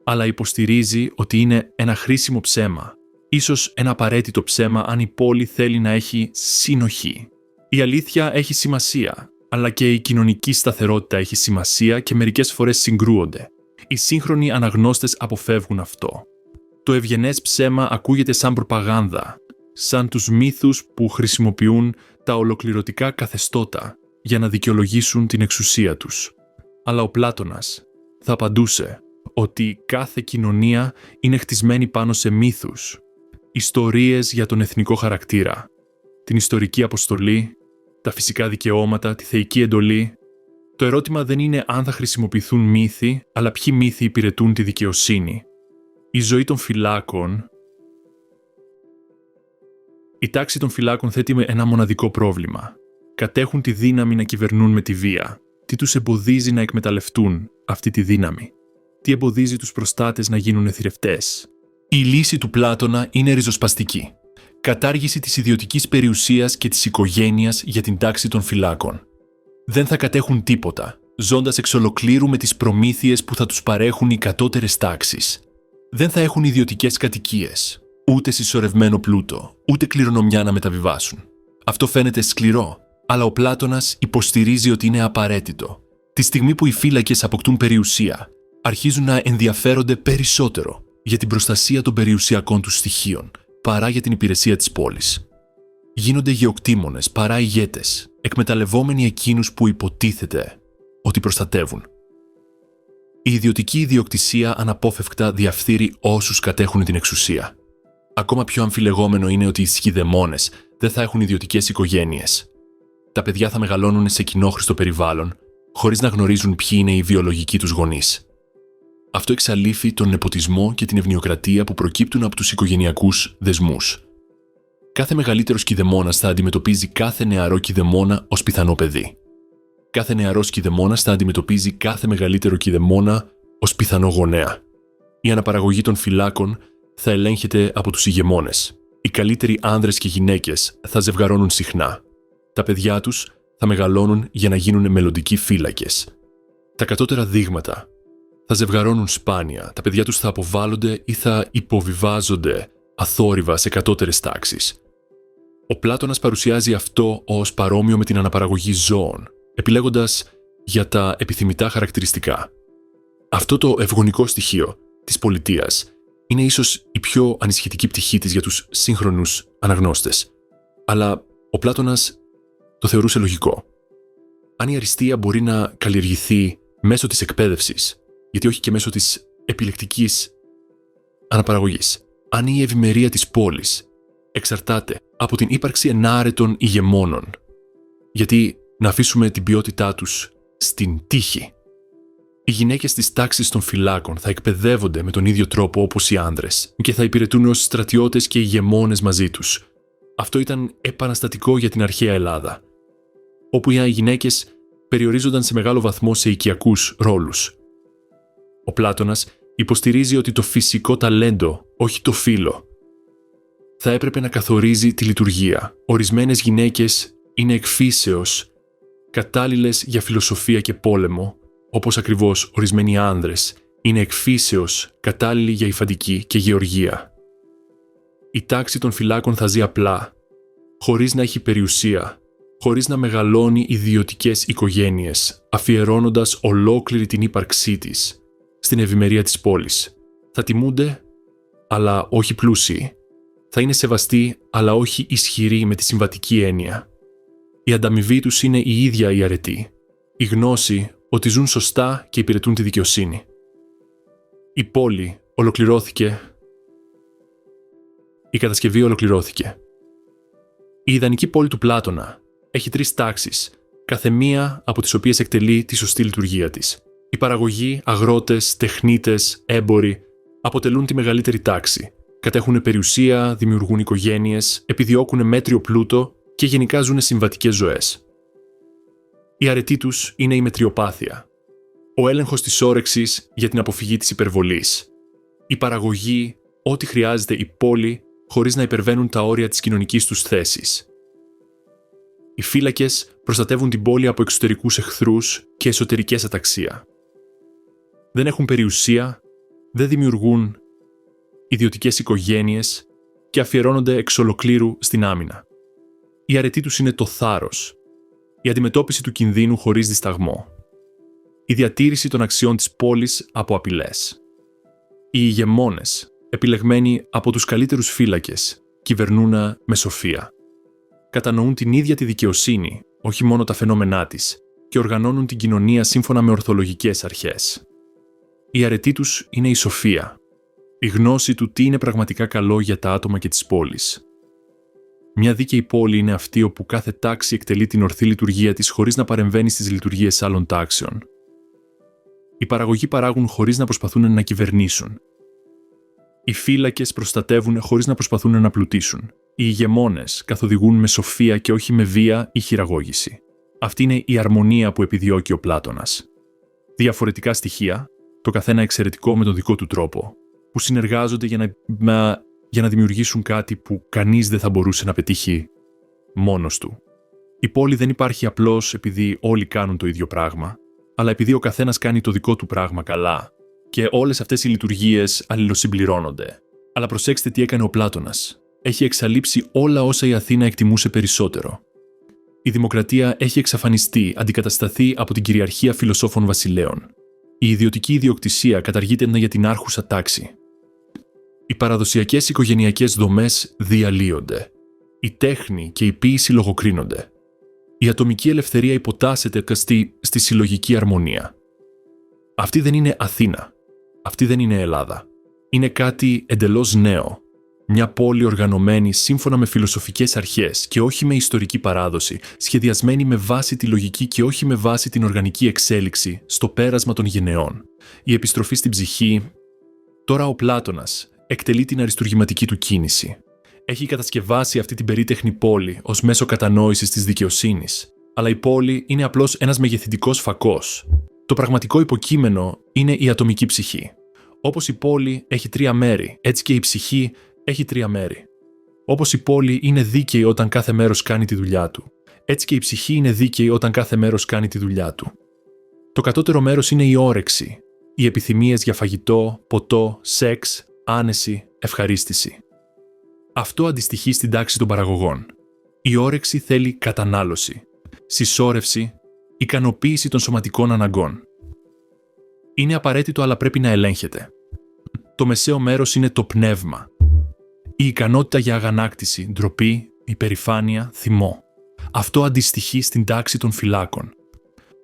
Αλλά υποστηρίζει ότι είναι ένα χρήσιμο ψέμα, ίσως ένα απαραίτητο ψέμα αν η πόλη θέλει να έχει συνοχή. Η αλήθεια έχει σημασία, αλλά και η κοινωνική σταθερότητα έχει σημασία και μερικές φορές συγκρούονται. Οι σύγχρονοι αναγνώστες αποφεύγουν αυτό. Το ευγενές ψέμα ακούγεται σαν προπαγάνδα, σαν τους μύθους που χρησιμοποιούν τα ολοκληρωτικά καθεστώτα για να δικαιολογήσουν την εξουσία τους. Αλλά ο Πλάτωνας θα απαντούσε ότι κάθε κοινωνία είναι χτισμένη πάνω σε μύθους, ιστορίες για τον εθνικό χαρακτήρα, την ιστορική αποστολή, τα φυσικά δικαιώματα, τη θεϊκή εντολή. Το ερώτημα δεν είναι αν θα χρησιμοποιηθούν μύθοι, αλλά ποιοι μύθοι υπηρετούν τη δικαιοσύνη. Η ζωή των φυλάκων. Η τάξη των φυλάκων θέτει ένα μοναδικό πρόβλημα. Κατέχουν τη δύναμη να κυβερνούν με τη βία. Τι τους εμποδίζει να εκμεταλλευτούν αυτή τη δύναμη? Τι εμποδίζει τους προστάτες να γίνουν θηρευτές? Η λύση του Πλάτωνα είναι ριζοσπαστική. Κατάργηση της ιδιωτικής περιουσίας και της οικογένειας για την τάξη των φυλάκων. Δεν θα κατέχουν τίποτα, ζώντας εξ ολοκλήρου με τις προμήθειες που θα τους παρέχουν οι κατώτερες τάξεις. Δεν θα έχουν ιδιωτικές κατοικίες, ούτε συσσωρευμένο πλούτο, ούτε κληρονομιά να μεταβιβάσουν. Αυτό φαίνεται σκληρό, αλλά ο Πλάτωνας υποστηρίζει ότι είναι απαραίτητο. Τη στιγμή που οι φύλακες αποκτούν περιουσία, αρχίζουν να ενδιαφέρονται περισσότερο για την προστασία των περιουσιακών τους στοιχείων, παρά για την υπηρεσία της πόλης. Γίνονται γεωκτήμονες παρά ηγέτες, εκμεταλλευόμενοι εκείνους που υποτίθεται ότι προστατεύουν. Η ιδιωτική ιδιοκτησία αναπόφευκτα διαφθείρει όσους κατέχουν την εξουσία. Ακόμα πιο αμφιλεγόμενο είναι ότι οι σχηδαιμόνες δεν θα έχουν ιδιωτικές οικογένειες. Τα παιδιά θα μεγαλώνουν σε κοινόχρηστο περιβάλλον, χωρίς να γνωρίζουν ποιοι είναι οι βιολογικοί τους γονείς. Αυτό εξαλείφει τον νεποτισμό και την ευνοιοκρατία που προκύπτουν από τους οικογενειακούς δεσμούς. Κάθε μεγαλύτερος κηδεμόνας θα αντιμετωπίζει κάθε νεαρό κηδεμόνα ως πιθανό παιδί. Κάθε νεαρός κηδεμόνας θα αντιμετωπίζει κάθε μεγαλύτερο κηδεμόνα ως πιθανό γονέα. Η αναπαραγωγή των φυλάκων θα ελέγχεται από τους ηγεμόνες. Οι καλύτεροι άνδρες και γυναίκες θα ζευγαρώνουν συχνά. Τα παιδιά τους θα μεγαλώνουν για να γίνουν μελλοντικοί φύλακες. Τα κατώτερα δείγματα θα ζευγαρώνουν σπάνια, τα παιδιά τους θα αποβάλλονται ή θα υποβιβάζονται αθόρυβα σε κατώτερες τάξεις. Ο Πλάτωνας παρουσιάζει αυτό ως παρόμοιο με την αναπαραγωγή ζώων, επιλέγοντας για τα επιθυμητά χαρακτηριστικά. Αυτό το ευγονικό στοιχείο της πολιτείας είναι ίσως η πιο ανησυχητική πτυχή της για τους σύγχρονους αναγνώστες. Αλλά ο Πλάτωνας το θεωρούσε λογικό. Αν η αριστεία μπορεί να καλλιεργηθεί μέσω της εκπαίδευσης, γιατί όχι και μέσω της επιλεκτικής αναπαραγωγής, αν η ευημερία της πόλης εξαρτάται από την ύπαρξη ενάρετων ηγεμόνων, γιατί να αφήσουμε την ποιότητά τους στην τύχη? Οι γυναίκες της τάξης των φυλάκων θα εκπαιδεύονται με τον ίδιο τρόπο όπως οι άνδρες και θα υπηρετούν ως στρατιώτες και ηγεμόνες μαζί τους. Αυτό ήταν επαναστατικό για την αρχαία Ελλάδα, όπου οι γυναίκες περιορίζονταν σε μεγάλο βαθμό σε οικιακούς ρόλους. Ο Πλάτωνας υποστηρίζει ότι το φυσικό ταλέντο, όχι το φύλο, θα έπρεπε να καθορίζει τη λειτουργία. Ορισμένες γυναίκες είναι εκ φύσεως κατάλληλες για φιλοσοφία και πόλεμο, όπως ακριβώς ορισμένοι άνδρες είναι εκ φύσεως κατάλληλοι για υφαντική και γεωργία. Η τάξη των φυλάκων θα ζει απλά, χωρίς να έχει περιουσία, χωρίς να μεγαλώνει ιδιωτικές οικογένειες, αφιερώνοντας ολόκληρη την ύπαρξή της στην ευημερία της πόλης. Θα τιμούνται, αλλά όχι πλούσιοι. Θα είναι σεβαστοί, αλλά όχι ισχυροί με τη συμβατική έννοια. Η ανταμοιβή τους είναι η ίδια η αρετή, η γνώση ότι ζουν σωστά και υπηρετούν τη δικαιοσύνη. Η πόλη ολοκληρώθηκε. Η κατασκευή ολοκληρώθηκε. Η ιδανική πόλη του Πλάτωνα έχει 3 τάξεις, κάθε μία από τις οποίες εκτελεί τη σωστή λειτουργία της. Η παραγωγή, αγρότες, τεχνίτες, έμποροι αποτελούν τη μεγαλύτερη τάξη. Κατέχουν περιουσία, δημιουργούν οικογένειες, επιδιώκουν μέτριο πλούτο και γενικά ζουν συμβατικές ζωές. Η αρετή τους είναι η μετριοπάθεια. Ο έλεγχος της όρεξης για την αποφυγή της υπερβολής. Η παραγωγή, ό,τι χρειάζεται η πόλη, χωρίς να υπερβαίνουν τα όρια της κοινωνικής τους θέσης. Οι φύλακες προστατεύουν την πόλη από εξωτερικούς εχθρούς και εσωτερικές αταξία. Δεν έχουν περιουσία, δεν δημιουργούν ιδιωτικές οικογένειες και αφιερώνονται εξ ολοκλήρου στην άμυνα. Η αρετή τους είναι το θάρρος, η αντιμετώπιση του κινδύνου χωρίς δισταγμό, η διατήρηση των αξιών της πόλης από απειλές. Οι ηγεμόνες, επιλεγμένοι από τους καλύτερους φύλακες, κυβερνούν με σοφία. Κατανοούν την ίδια τη δικαιοσύνη όχι μόνο τα φαινόμενά της, και οργανώνουν την κοινωνία σύμφωνα με ορθολογικές αρχές. Η αρετή τους είναι η σοφία, η γνώση του τι είναι πραγματικά καλό για τα άτομα και τις πόλεις. Μια δίκαιη πόλη είναι αυτή όπου κάθε τάξη εκτελεί την ορθή λειτουργία της χωρίς να παρεμβαίνει στις λειτουργίες άλλων τάξεων. Οι παραγωγοί παράγουν χωρίς να προσπαθούν να κυβερνήσουν. Οι φύλακες προστατεύουν χωρίς να προσπαθούν να πλουτίσουν. Οι ηγεμόνες καθοδηγούν με σοφία και όχι με βία ή χειραγώγηση. Αυτή είναι η αρμονία που επιδιώκει ο Πλάτωνας. Διαφορετικά στοιχεία, το καθένα εξαιρετικό με τον δικό του τρόπο, που συνεργάζονται για να δημιουργήσουν κάτι που κανείς δεν θα μπορούσε να πετύχει μόνος του. Η πόλη δεν υπάρχει απλώς επειδή όλοι κάνουν το ίδιο πράγμα, αλλά επειδή ο καθένας κάνει το δικό του πράγμα καλά και όλες αυτές οι λειτουργίες αλληλοσυμπληρώνονται. Αλλά προσέξτε τι έκανε ο Πλάτωνας. Έχει εξαλείψει όλα όσα η Αθήνα εκτιμούσε περισσότερο. Η δημοκρατία έχει εξαφανιστεί, αντικατασταθεί από την κυριαρχία φιλοσόφων βασιλέων. Η ιδιωτική ιδιοκτησία καταργείται για την άρχουσα τάξη. Οι παραδοσιακές οικογενειακές δομές διαλύονται. Η τέχνη και η ποίηση λογοκρίνονται. Η ατομική ελευθερία υποτάσσεται στη συλλογική αρμονία. Αυτή δεν είναι Αθήνα. Αυτή δεν είναι Ελλάδα. Είναι κάτι εντελώς νέο. Μια πόλη οργανωμένη σύμφωνα με φιλοσοφικές αρχές και όχι με ιστορική παράδοση, σχεδιασμένη με βάση τη λογική και όχι με βάση την οργανική εξέλιξη στο πέρασμα των γενεών. Η επιστροφή στην ψυχή. Τώρα ο Πλάτωνας εκτελεί την αριστουργηματική του κίνηση. Έχει κατασκευάσει αυτή την περίτεχνη πόλη ως μέσο κατανόησης της δικαιοσύνης. Αλλά η πόλη είναι απλώς ένας μεγεθυντικός φακός. Το πραγματικό υποκείμενο είναι η ατομική ψυχή. Όπως η πόλη έχει 3 μέρη, έτσι και η ψυχή έχει 3 μέρη. Όπως η πόλη είναι δίκαιη όταν κάθε μέρος κάνει τη δουλειά του, έτσι και η ψυχή είναι δίκαιη όταν κάθε μέρος κάνει τη δουλειά του. Το κατώτερο μέρος είναι η όρεξη, οι επιθυμίες για φαγητό, ποτό, σεξ, άνεση, ευχαρίστηση. Αυτό αντιστοιχεί στην τάξη των παραγωγών. Η όρεξη θέλει κατανάλωση, συσσόρευση, ικανοποίηση των σωματικών αναγκών. Είναι απαραίτητο αλλά πρέπει να ελέγχεται. Το μεσαίο μέρος είναι το πνεύμα. Η ικανότητα για αγανάκτηση, ντροπή, υπερηφάνεια, θυμό. Αυτό αντιστοιχεί στην τάξη των φυλάκων.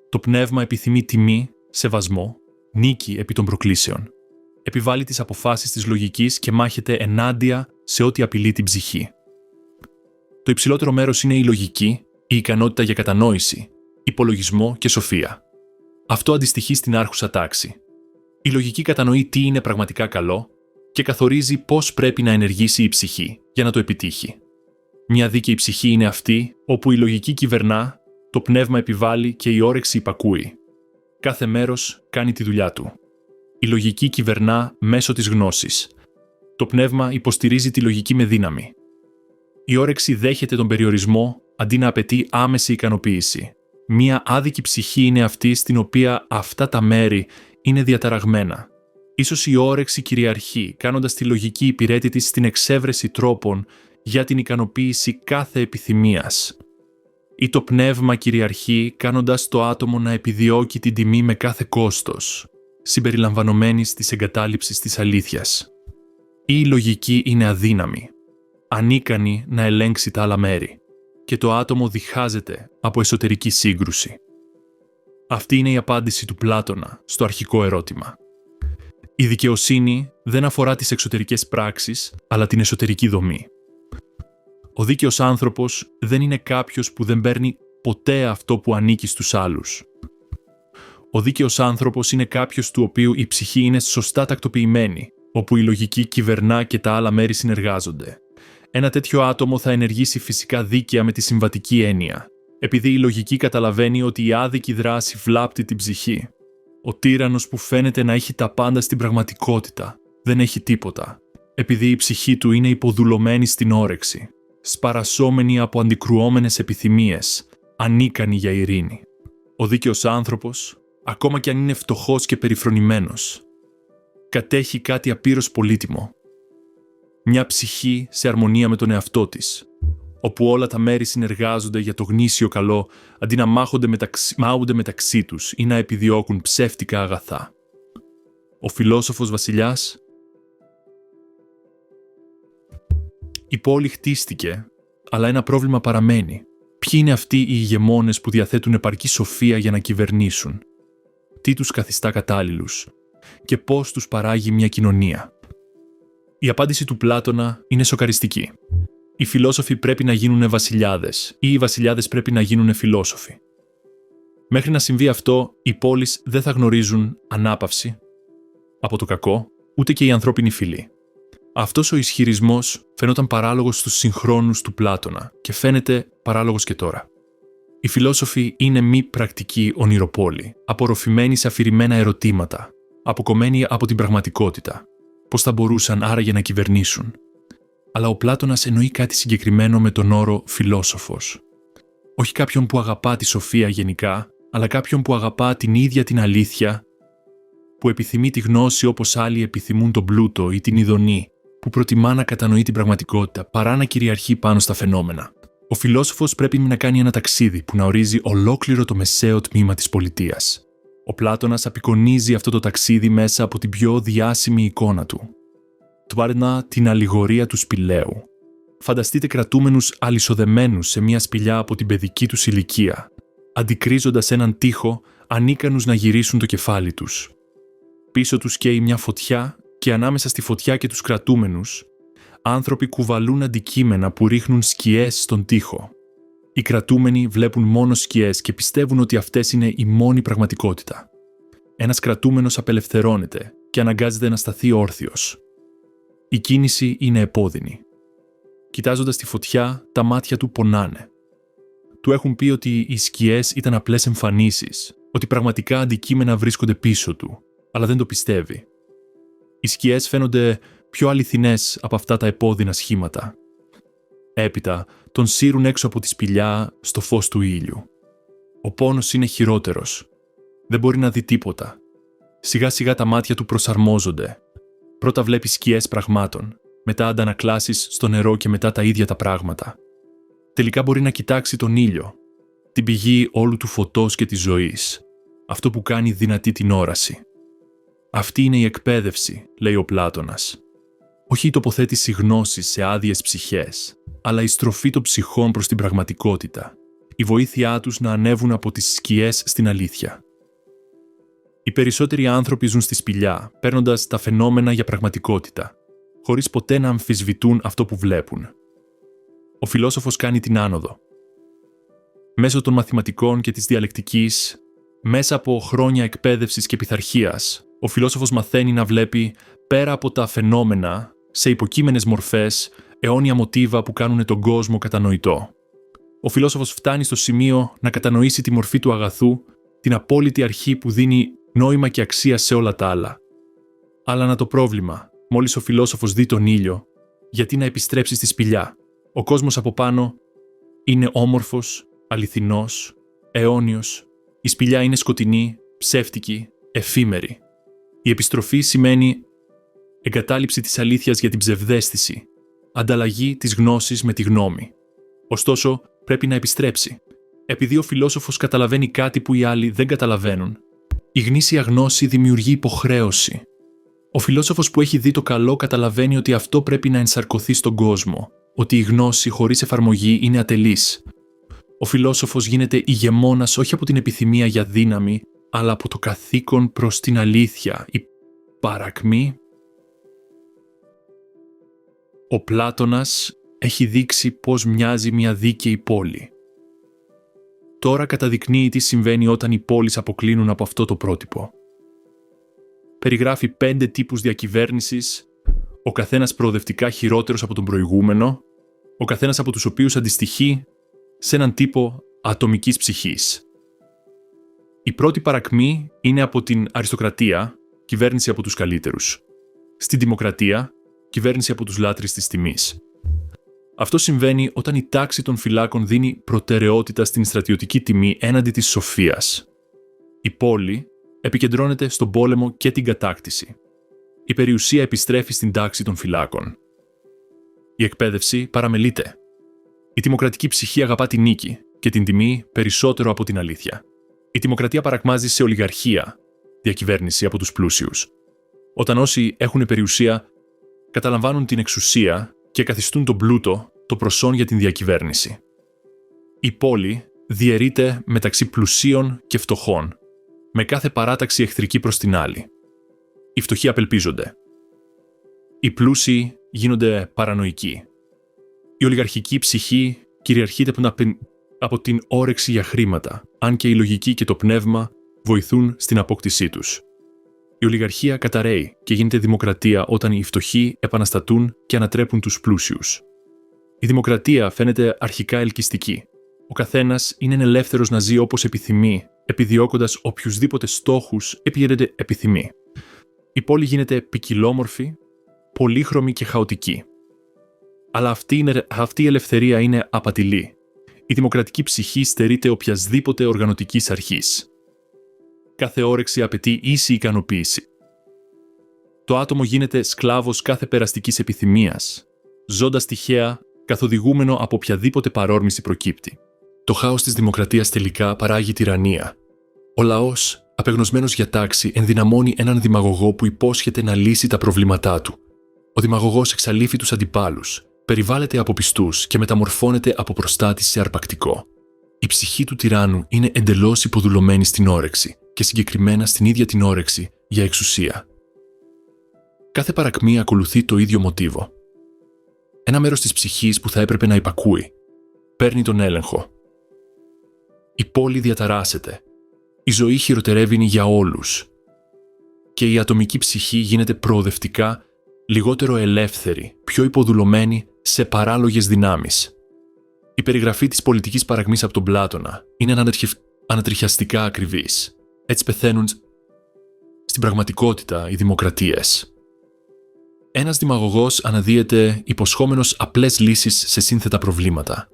Το πνεύμα επιθυμεί τιμή, σεβασμό, νίκη επί των προκλήσεων. Επιβάλλει τις αποφάσεις της λογικής και μάχεται ενάντια σε ό,τι απειλεί την ψυχή. Το υψηλότερο μέρος είναι η λογική, η ικανότητα για κατανόηση, υπολογισμό και σοφία. Αυτό αντιστοιχεί στην άρχουσα τάξη. Η λογική κατανοεί τι είναι πραγματικά καλό και καθορίζει πώς πρέπει να ενεργήσει η ψυχή για να το επιτύχει. Μια δίκαιη ψυχή είναι αυτή όπου η λογική κυβερνά, το πνεύμα επιβάλλει και η όρεξη υπακούει. Κάθε μέρος κάνει τη δουλειά του. Η λογική κυβερνά μέσω της γνώσης. Το πνεύμα υποστηρίζει τη λογική με δύναμη. Η όρεξη δέχεται τον περιορισμό αντί να απαιτεί άμεση ικανοποίηση. Μία άδικη ψυχή είναι αυτή στην οποία αυτά τα μέρη είναι διαταραγμένα. Ίσως η όρεξη κυριαρχεί, κάνοντας τη λογική υπηρέτη της στην εξέβρεση τρόπων για την ικανοποίηση κάθε επιθυμίας. Ή το πνεύμα κυριαρχεί, κάνοντας το άτομο να επιδιώκει την τιμή με κάθε κόστος, συμπεριλαμβανομένης της εγκατάλειψης της αλήθειας. Ή η λογική είναι αδύναμη, ανίκανη να ελέγξει τα άλλα μέρη, και το άτομο διχάζεται από εσωτερική σύγκρουση. Αυτή είναι η απάντηση του Πλάτωνα στο αρχικό ερώτημα. Η δικαιοσύνη δεν αφορά τις εξωτερικές πράξεις, αλλά την εσωτερική δομή. Ο δίκαιος άνθρωπος δεν είναι κάποιος που δεν παίρνει ποτέ αυτό που ανήκει στους άλλους. Ο δίκαιος άνθρωπος είναι κάποιος του οποίου η ψυχή είναι σωστά τακτοποιημένη, όπου η λογική κυβερνά και τα άλλα μέρη συνεργάζονται. Ένα τέτοιο άτομο θα ενεργήσει φυσικά δίκαια με τη συμβατική έννοια, επειδή η λογική καταλαβαίνει ότι η άδικη δράση βλάπτει την ψυχή. Ο τύραννος που φαίνεται να έχει τα πάντα στην πραγματικότητα δεν έχει τίποτα, επειδή η ψυχή του είναι υποδουλωμένη στην όρεξη, σπαρασσόμενη από αντικρουόμενες επιθυμίες, ανίκανη για ειρήνη. Ο δίκαιος άνθρωπος, ακόμα κι αν είναι φτωχός και περιφρονημένος, κατέχει κάτι απείρως πολύτιμο. Μια ψυχή σε αρμονία με τον εαυτό της, όπου όλα τα μέρη συνεργάζονται για το γνήσιο καλό, αντί να μάχονται μεταξύ τους ή να επιδιώκουν ψεύτικα αγαθά. Ο φιλόσοφος βασιλιάς. Η πόλη χτίστηκε, αλλά ένα πρόβλημα παραμένει. Ποιοι είναι αυτοί οι ηγεμόνες που διαθέτουν επαρκή σοφία για να κυβερνήσουν? Τι τους καθιστά κατάλληλους? Και πώς τους παράγει μια κοινωνία? Η απάντηση του Πλάτωνα είναι σοκαριστική. Οι φιλόσοφοι πρέπει να γίνουν βασιλιάδες ή οι βασιλιάδες πρέπει να γίνουν φιλόσοφοι. Μέχρι να συμβεί αυτό, οι πόλεις δεν θα γνωρίζουν ανάπαυση από το κακό, ούτε και η ανθρώπινη φυλή. Αυτός ο ισχυρισμός φαινόταν παράλογος στους συγχρόνους του Πλάτωνα και φαίνεται παράλογος και τώρα. Οι φιλόσοφοι είναι μη πρακτικοί ονειροπόλοι, απορροφημένοι σε αφηρημένα ερωτήματα, αποκομμένοι από την πραγματικότητα. Πώς θα μπορούσαν άραγε να κυβερνήσουν? Αλλά ο Πλάτωνας εννοεί κάτι συγκεκριμένο με τον όρο φιλόσοφος. Όχι κάποιον που αγαπά τη σοφία γενικά, αλλά κάποιον που αγαπά την ίδια την αλήθεια, που επιθυμεί τη γνώση όπως άλλοι επιθυμούν τον πλούτο ή την ειδονή, που προτιμά να κατανοεί την πραγματικότητα παρά να κυριαρχεί πάνω στα φαινόμενα. Ο φιλόσοφος πρέπει να κάνει ένα ταξίδι που να ορίζει ολόκληρο το μεσαίο τμήμα της πολιτείας. Ο Πλάτωνας απεικονίζει αυτό το ταξίδι μέσα από την πιο διάσημη εικόνα του. Πάρνα την αλληγορία του σπηλαίου. Φανταστείτε κρατούμενους αλυσοδεμένους σε μια σπηλιά από την παιδική τους ηλικία, αντικρίζοντας έναν τοίχο ανίκανους να γυρίσουν το κεφάλι τους. Πίσω τους καίει μια φωτιά και ανάμεσα στη φωτιά και τους κρατούμενους, άνθρωποι κουβαλούν αντικείμενα που ρίχνουν σκιές στον τοίχο. Οι κρατούμενοι βλέπουν μόνο σκιές και πιστεύουν ότι αυτές είναι η μόνη πραγματικότητα. Ένας κρατούμενος απελευθερώνεται και αναγκάζεται να σταθεί όρθιος. Η κίνηση είναι επώδυνη. Κοιτάζοντας τη φωτιά, τα μάτια του πονάνε. Του έχουν πει ότι οι σκιές ήταν απλές εμφανίσεις, ότι πραγματικά αντικείμενα βρίσκονται πίσω του, αλλά δεν το πιστεύει. Οι σκιές φαίνονται πιο αληθινές από αυτά τα επώδυνα σχήματα. Έπειτα, τον σύρουν έξω από τη σπηλιά στο φως του ήλιου. Ο πόνος είναι χειρότερος. Δεν μπορεί να δει τίποτα. Σιγά σιγά τα μάτια του προσαρμόζονται. Πρώτα βλέπει σκιές πραγμάτων, μετά αντανακλάσεις στο νερό και μετά τα ίδια τα πράγματα. Τελικά μπορεί να κοιτάξει τον ήλιο, την πηγή όλου του φωτός και της ζωής, αυτό που κάνει δυνατή την όραση. Αυτή είναι η εκπαίδευση, λέει ο Πλάτωνας. Όχι η τοποθέτηση γνώσης σε άδειες ψυχές, αλλά η στροφή των ψυχών προς την πραγματικότητα, η βοήθειά τους να ανέβουν από τις σκιές στην αλήθεια. Οι περισσότεροι άνθρωποι ζουν στη σπηλιά, παίρνοντας τα φαινόμενα για πραγματικότητα, χωρίς ποτέ να αμφισβητούν αυτό που βλέπουν. Ο φιλόσοφος κάνει την άνοδο. Μέσω των μαθηματικών και της διαλεκτικής, μέσα από χρόνια εκπαίδευσης και πειθαρχίας, ο φιλόσοφος μαθαίνει να βλέπει πέρα από τα φαινόμενα, σε υποκείμενες μορφές, αιώνια μοτίβα που κάνουν τον κόσμο κατανοητό. Ο φιλόσοφος φτάνει στο σημείο να κατανοήσει τη μορφή του αγαθού, την απόλυτη αρχή που δίνει νόημα και αξία σε όλα τα άλλα. Αλλά να το πρόβλημα, μόλις ο φιλόσοφος δει τον ήλιο, γιατί να επιστρέψει στη σπηλιά? Ο κόσμος από πάνω είναι όμορφος, αληθινός, αιώνιος. Η σπηλιά είναι σκοτεινή, ψεύτικη, εφήμερη. Η επιστροφή σημαίνει εγκατάλειψη της αλήθειας για την ψευδαίσθηση, ανταλλαγή της γνώσης με τη γνώμη. Ωστόσο, πρέπει να επιστρέψει. Επειδή ο φιλόσοφος καταλαβαίνει κάτι που οι άλλοι δεν καταλαβαίνουν, η γνήσια γνώση δημιουργεί υποχρέωση. Ο φιλόσοφος που έχει δει το καλό καταλαβαίνει ότι αυτό πρέπει να ενσαρκωθεί στον κόσμο, ότι η γνώση χωρίς εφαρμογή είναι ατελής. Ο φιλόσοφος γίνεται ηγεμόνας όχι από την επιθυμία για δύναμη, αλλά από το καθήκον προς την αλήθεια, η παρακμή. Ο Πλάτωνας έχει δείξει πώς μοιάζει μια δίκαιη πόλη. Τώρα καταδεικνύει τι συμβαίνει όταν οι πόλεις αποκλίνουν από αυτό το πρότυπο. Περιγράφει 5 τύπους διακυβέρνησης, ο καθένας προοδευτικά χειρότερος από τον προηγούμενο, ο καθένας από τους οποίους αντιστοιχεί σε έναν τύπο ατομικής ψυχής. Η πρώτη παρακμή είναι από την αριστοκρατία, κυβέρνηση από τους καλύτερους. Στην δημοκρατία, κυβέρνηση από τους λάτρεις της τιμής. Αυτό συμβαίνει όταν η τάξη των φυλάκων δίνει προτεραιότητα στην στρατιωτική τιμή έναντι της σοφίας. Η πόλη επικεντρώνεται στον πόλεμο και την κατάκτηση. Η περιουσία επιστρέφει στην τάξη των φυλάκων. Η εκπαίδευση παραμελείται. Η δημοκρατική ψυχή αγαπά την νίκη και την τιμή περισσότερο από την αλήθεια. Η δημοκρατία παρακμάζει σε ολιγαρχία, διακυβέρνηση από τους πλούσιους. Όταν όσοι έχουν περιουσία καταλαμβάνουν την εξουσία και καθιστούν τον πλούτο το προσόν για την διακυβέρνηση. Η πόλη διαιρείται μεταξύ πλουσίων και φτωχών, με κάθε παράταξη εχθρική προς την άλλη. Οι φτωχοί απελπίζονται. Οι πλούσιοι γίνονται παρανοϊκοί. Η ολιγαρχική ψυχή κυριαρχείται από την όρεξη για χρήματα, αν και η λογική και το πνεύμα βοηθούν στην απόκτησή τους. Η ολιγαρχία καταρρέει και γίνεται δημοκρατία όταν οι φτωχοί επαναστατούν και ανατρέπουν τους πλούσιους. Η δημοκρατία φαίνεται αρχικά ελκυστική. Ο καθένας είναι ελεύθερος να ζει όπως επιθυμεί, επιδιώκοντας οποιουσδήποτε στόχους επιθυμεί. Η πόλη γίνεται ποικιλόμορφη, πολύχρωμη και χαοτική. Αλλά αυτή η ελευθερία είναι απατηλή. Η δημοκρατική ψυχή στερείται οποιασδήποτε οργανωτικής αρχής. Κάθε όρεξη απαιτεί ίση ικανοποίηση. Το άτομο γίνεται σκλάβος κάθε περαστικής επιθυμίας, ζώντας τυχαία, καθοδηγούμενο από οποιαδήποτε παρόρμηση προκύπτει. Το χάος της δημοκρατίας τελικά παράγει τυραννία. Ο λαός, απεγνωσμένος για τάξη, ενδυναμώνει έναν δημαγωγό που υπόσχεται να λύσει τα προβλήματά του. Ο δημαγωγός εξαλείφει τους αντιπάλους, περιβάλλεται από πιστούς και μεταμορφώνεται από προστάτη σε αρπακτικό. Η ψυχή του τυράννου είναι εντελώς υποδουλωμένη στην όρεξη και συγκεκριμένα στην ίδια την όρεξη για εξουσία. Κάθε παρακμή ακολουθεί το ίδιο μοτίβο. Ένα μέρος της ψυχής που θα έπρεπε να υπακούει παίρνει τον έλεγχο. Η πόλη διαταράσσεται. Η ζωή χειροτερεύει για όλους. Και η ατομική ψυχή γίνεται προοδευτικά λιγότερο ελεύθερη, πιο υποδουλωμένη σε παράλογες δυνάμεις. Η περιγραφή της πολιτικής παρακμής από τον Πλάτωνα είναι ανατριχιαστικά ακριβής. Έτσι πεθαίνουν στην πραγματικότητα οι δημοκρατίες. Ένας δημαγωγός αναδύεται υποσχόμενος απλές λύσεις σε σύνθετα προβλήματα,